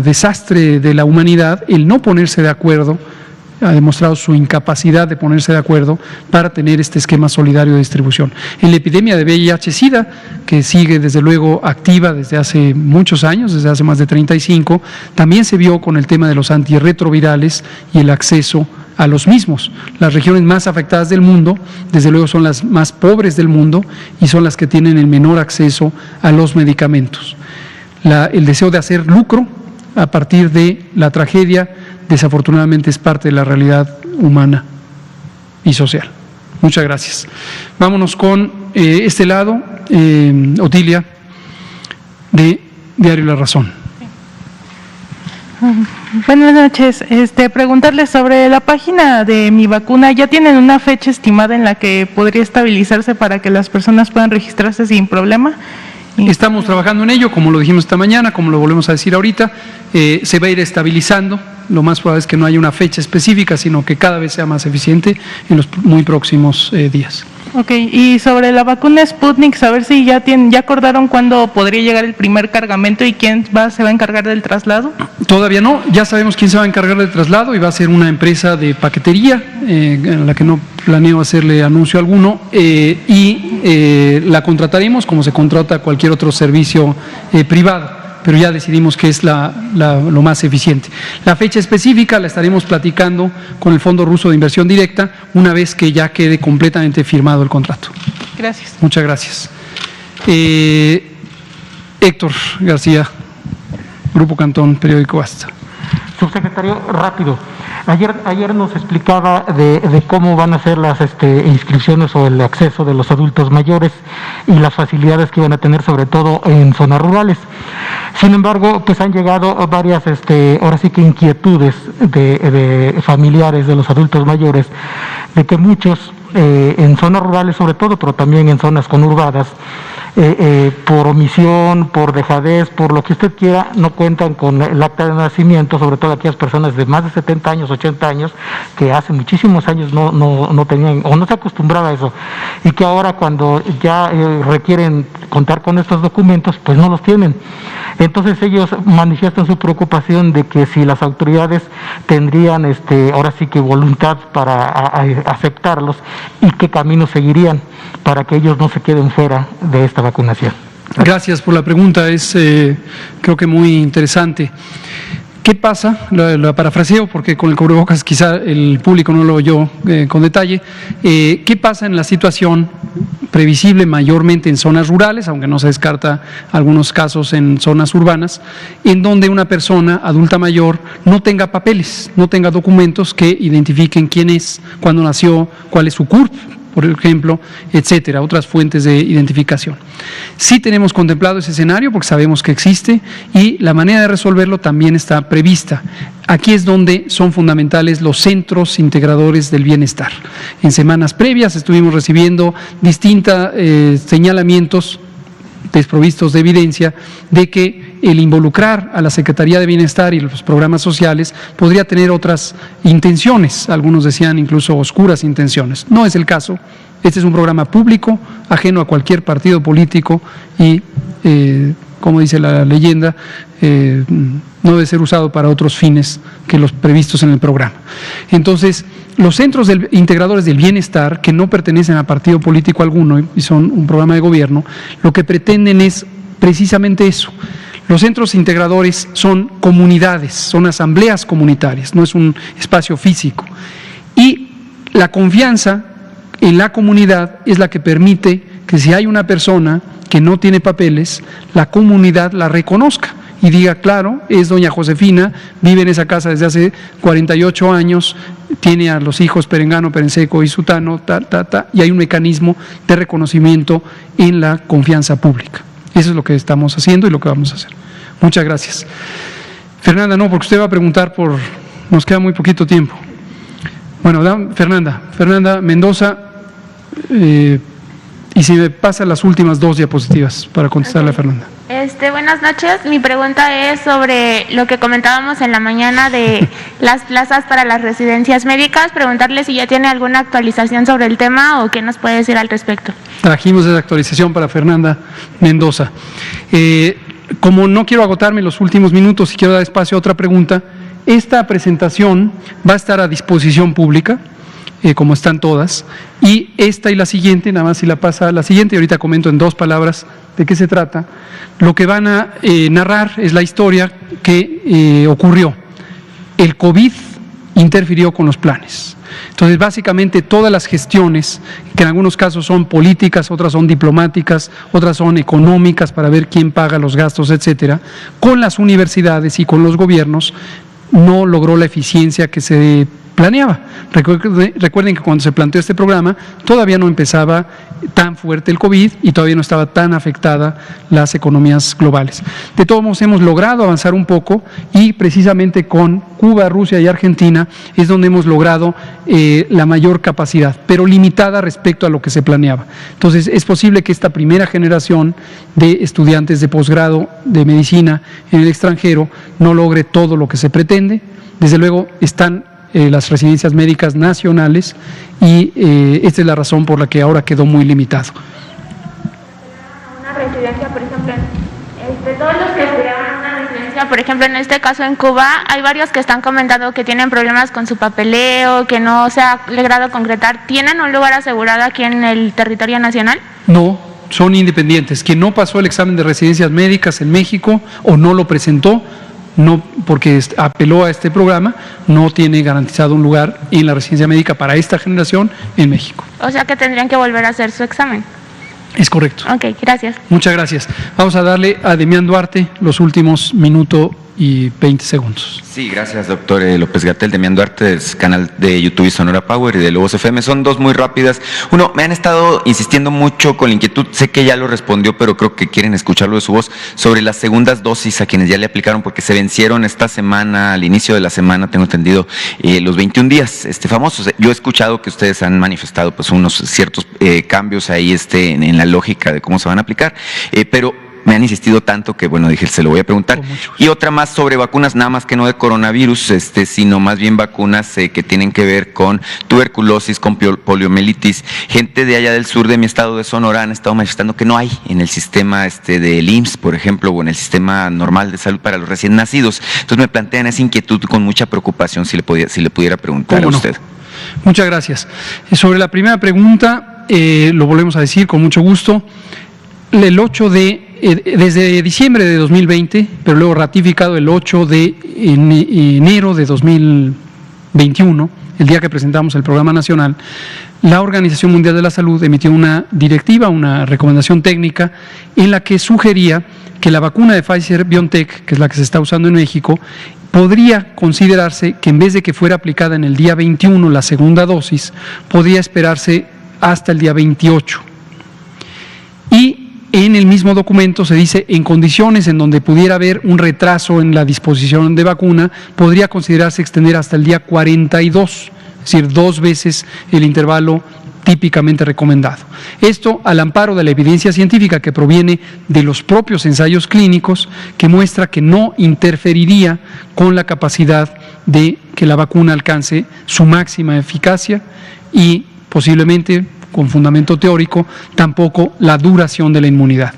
Speaker 2: desastre de la humanidad el no ponerse de acuerdo, ha demostrado su incapacidad de ponerse de acuerdo para tener este esquema solidario de distribución. En la epidemia de VIH-Sida, que sigue desde luego activa desde hace muchos años, desde hace más de 35, también se vio con el tema de los antirretrovirales y el acceso a los mismos. Las regiones más afectadas del mundo, desde luego, son las más pobres del mundo y son las que tienen el menor acceso a los medicamentos. El deseo de hacer lucro a partir de la tragedia, desafortunadamente, es parte de la realidad humana y social. Muchas gracias. Vámonos con este lado, Otilia, de Diario La Razón.
Speaker 6: Buenas noches. Preguntarles sobre la página de Mi Vacuna. ¿Ya tienen una fecha estimada en la que podría estabilizarse para que las personas puedan registrarse sin problema?
Speaker 2: Estamos trabajando en ello, como lo dijimos esta mañana, como lo volvemos a decir ahorita, se va a ir estabilizando. Lo más probable es que no haya una fecha específica, sino que cada vez sea más eficiente en los muy próximos días.
Speaker 6: Ok, y sobre la vacuna Sputnik, saber si ya acordaron cuándo podría llegar el primer cargamento y quién se va a encargar del traslado.
Speaker 2: Todavía no, ya sabemos quién se va a encargar del traslado y va a ser una empresa de paquetería, en la que no planeo hacerle anuncio alguno, y la contrataremos como se contrata cualquier otro servicio privado, pero ya decidimos que es lo más eficiente. La fecha específica la estaremos platicando con el Fondo Ruso de Inversión Directa una vez que ya quede completamente firmado el contrato.
Speaker 6: Gracias.
Speaker 2: Muchas gracias. Héctor García, Grupo Cantón, Periódico Basta.
Speaker 7: Subsecretario, rápido. Ayer nos explicaba de cómo van a ser las inscripciones o el acceso de los adultos mayores y las facilidades que van a tener, sobre todo en zonas rurales. Sin embargo, pues han llegado varias, ahora sí que inquietudes de familiares de los adultos mayores, de que muchos en zonas rurales sobre todo, pero también en zonas conurbadas, por omisión, por dejadez, por lo que usted quiera, no cuentan con el acta de nacimiento, sobre todo aquellas personas de más de 70 años, 80 años, que hace muchísimos años no tenían o no se acostumbraba a eso, y que ahora cuando ya requieren contar con estos documentos, pues no los tienen. Entonces ellos manifiestan su preocupación de que si las autoridades tendrían ahora sí que voluntad para aceptarlos y qué camino seguirían para que ellos no se queden fuera de esta vacunación.
Speaker 2: Gracias por la pregunta, es creo que muy interesante. ¿Qué pasa? La parafraseo porque con el cubrebocas quizá el público no lo oyó con detalle. ¿Qué pasa en la situación previsible mayormente en zonas rurales, aunque no se descarta algunos casos en zonas urbanas, en donde una persona adulta mayor no tenga papeles, no tenga documentos que identifiquen quién es, cuándo nació, cuál es su CURP, por ejemplo, etcétera, otras fuentes de identificación? Sí tenemos contemplado ese escenario porque sabemos que existe y la manera de resolverlo también está prevista. Aquí es donde son fundamentales los centros integradores del bienestar. En semanas previas estuvimos recibiendo distintos señalamientos desprovistos de evidencia de que el involucrar a la Secretaría de Bienestar y los programas sociales podría tener otras intenciones, algunos decían incluso oscuras intenciones. No es el caso. Este es un programa público, ajeno a cualquier partido político y, como dice la leyenda, no debe ser usado para otros fines que los previstos en el programa. Entonces, los centros integradores del bienestar, que no pertenecen a partido político alguno y son un programa de gobierno, lo que pretenden es precisamente eso. Los centros integradores son comunidades, son asambleas comunitarias, no es un espacio físico. Y la confianza en la comunidad es la que permite que si hay una persona que no tiene papeles, la comunidad la reconozca y diga, claro, es doña Josefina, vive en esa casa desde hace 48 años, tiene a los hijos Perengano, Perenseco y Sutano, y hay un mecanismo de reconocimiento en la confianza pública. Eso es lo que estamos haciendo y lo que vamos a hacer. Muchas gracias. Fernanda, no, porque usted va a preguntar nos queda muy poquito tiempo. Bueno, Fernanda Mendoza, y si me pasan las últimas 2 diapositivas para contestarle a Fernanda.
Speaker 8: Buenas noches, mi pregunta es sobre lo que comentábamos en la mañana de las plazas para las residencias médicas, preguntarle si ya tiene alguna actualización sobre el tema o qué nos puede decir al respecto. Trajimos esa actualización para Fernanda Mendoza.
Speaker 2: Como no quiero agotarme los últimos minutos y quiero dar espacio a otra pregunta, esta presentación va a estar a disposición pública, como están todas, y esta y la siguiente, nada más si la pasa a la siguiente, y ahorita comento en 2 palabras de qué se trata. Lo que van a narrar es la historia que ocurrió. El COVID interfirió con los planes. Entonces, básicamente todas las gestiones, que en algunos casos son políticas, otras son diplomáticas, otras son económicas para ver quién paga los gastos, etcétera, con las universidades y con los gobiernos, no logró la eficiencia que se planeaba. Recuerden que cuando se planteó este programa todavía no empezaba tan fuerte el COVID y todavía no estaba tan afectada las economías globales. De todos modos, hemos logrado avanzar un poco y precisamente con Cuba, Rusia y Argentina es donde hemos logrado la mayor capacidad, pero limitada respecto a lo que se planeaba. Entonces, es posible que esta primera generación de estudiantes de posgrado de medicina en el extranjero no logre todo lo que se pretende. Desde luego, están las residencias médicas nacionales y esta es la razón por la que ahora quedó muy limitado.
Speaker 8: Una residencia, por ejemplo, todos los que estudiaron una residencia, por ejemplo, en este caso en Cuba, hay varios que están comentando que tienen problemas con su papeleo, que no se ha logrado concretar. ¿Tienen un lugar asegurado aquí en el territorio nacional?
Speaker 2: No, son independientes. Quien no pasó el examen de residencias médicas en México o no lo presentó, no porque apeló a este programa, no tiene garantizado un lugar en la residencia médica para esta generación en México.
Speaker 8: O sea que tendrían que volver a hacer su examen.
Speaker 2: Es correcto.
Speaker 8: Ok, gracias.
Speaker 2: Muchas gracias. Vamos a darle a Demián Duarte los últimos minuto y 20 segundos.
Speaker 9: Sí, gracias, doctor López-Gatell. Demián Duarte, del canal de YouTube Sonora Power y de Lobos FM. Son dos muy rápidas. Uno, me han estado insistiendo mucho con la inquietud, sé que ya lo respondió, pero creo que quieren escucharlo de su voz, sobre las segundas dosis a quienes ya le aplicaron, porque se vencieron esta semana, al inicio de la semana, tengo entendido, los 21 días famosos. Yo he escuchado que ustedes han manifestado pues unos ciertos cambios ahí en la lógica de cómo se van a aplicar, pero me han insistido tanto que, bueno, dije, se lo voy a preguntar. Y otra más sobre vacunas, nada más que no de coronavirus, sino más bien vacunas que tienen que ver con tuberculosis, con poliomielitis. Gente de allá del sur de mi estado de Sonora han estado manifestando que no hay en el sistema del IMSS, por ejemplo, o en el sistema normal de salud para los recién nacidos. Entonces me plantean esa inquietud con mucha preocupación, si le pudiera preguntar a usted.
Speaker 2: Muchas gracias. Sobre la primera pregunta, lo volvemos a decir con mucho gusto. Desde diciembre de 2020, pero luego ratificado el 8 de enero de 2021, el día que presentamos el programa nacional, la Organización Mundial de la Salud emitió una directiva, una recomendación técnica, en la que sugería que la vacuna de Pfizer-BioNTech, que es la que se está usando en México, podría considerarse que en vez de que fuera aplicada en el día 21 la segunda dosis, podría esperarse hasta el día 28. Y en el mismo documento se dice, en condiciones en donde pudiera haber un retraso en la disposición de vacuna, podría considerarse extender hasta el día 42, es decir, 2 veces el intervalo típicamente recomendado. Esto al amparo de la evidencia científica que proviene de los propios ensayos clínicos, que muestra que no interferiría con la capacidad de que la vacuna alcance su máxima eficacia y posiblemente, con fundamento teórico, tampoco la duración de la inmunidad.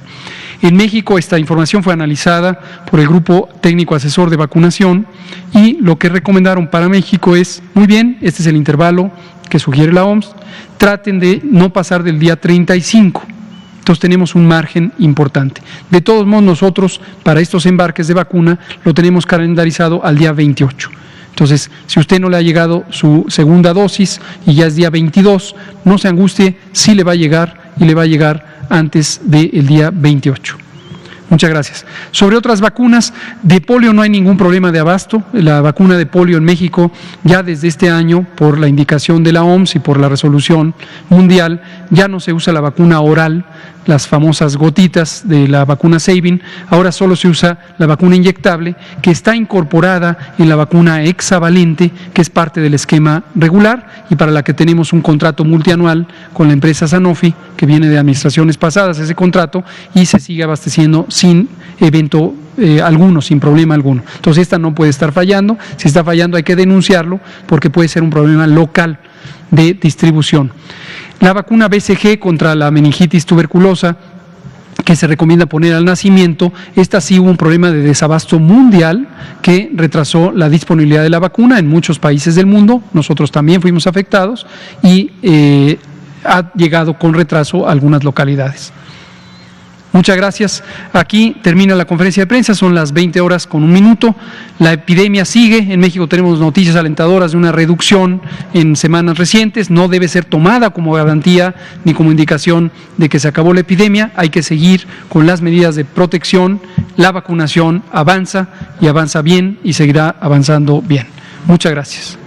Speaker 2: En México esta información fue analizada por el Grupo Técnico Asesor de Vacunación y lo que recomendaron para México es, muy bien, este es el intervalo que sugiere la OMS, traten de no pasar del día 35. Entonces tenemos un margen importante. De todos modos, nosotros para estos embarques de vacuna lo tenemos calendarizado al día 28. Entonces, si usted no le ha llegado su segunda dosis y ya es día 22, no se angustie, sí le va a llegar y le va a llegar antes del día 28. Muchas gracias. Sobre otras vacunas, de polio no hay ningún problema de abasto. La vacuna de polio en México ya desde este año, por la indicación de la OMS y por la resolución mundial, ya no se usa la vacuna oral, las famosas gotitas de la vacuna Sabin, ahora solo se usa la vacuna inyectable que está incorporada en la vacuna hexavalente, que es parte del esquema regular y para la que tenemos un contrato multianual con la empresa Sanofi, que viene de administraciones pasadas ese contrato y se sigue abasteciendo sin evento alguno, sin problema alguno. Entonces esta no puede estar fallando, si está fallando hay que denunciarlo porque puede ser un problema local de distribución. La vacuna BCG contra la meningitis tuberculosa, que se recomienda poner al nacimiento, esta sí hubo un problema de desabasto mundial que retrasó la disponibilidad de la vacuna en muchos países del mundo, nosotros también fuimos afectados y ha llegado con retraso a algunas localidades. Muchas gracias. Aquí termina la conferencia de prensa, son las 20:01. La epidemia sigue, en México tenemos noticias alentadoras de una reducción en semanas recientes, no debe ser tomada como garantía ni como indicación de que se acabó la epidemia, hay que seguir con las medidas de protección, la vacunación avanza y avanza bien y seguirá avanzando bien. Muchas gracias.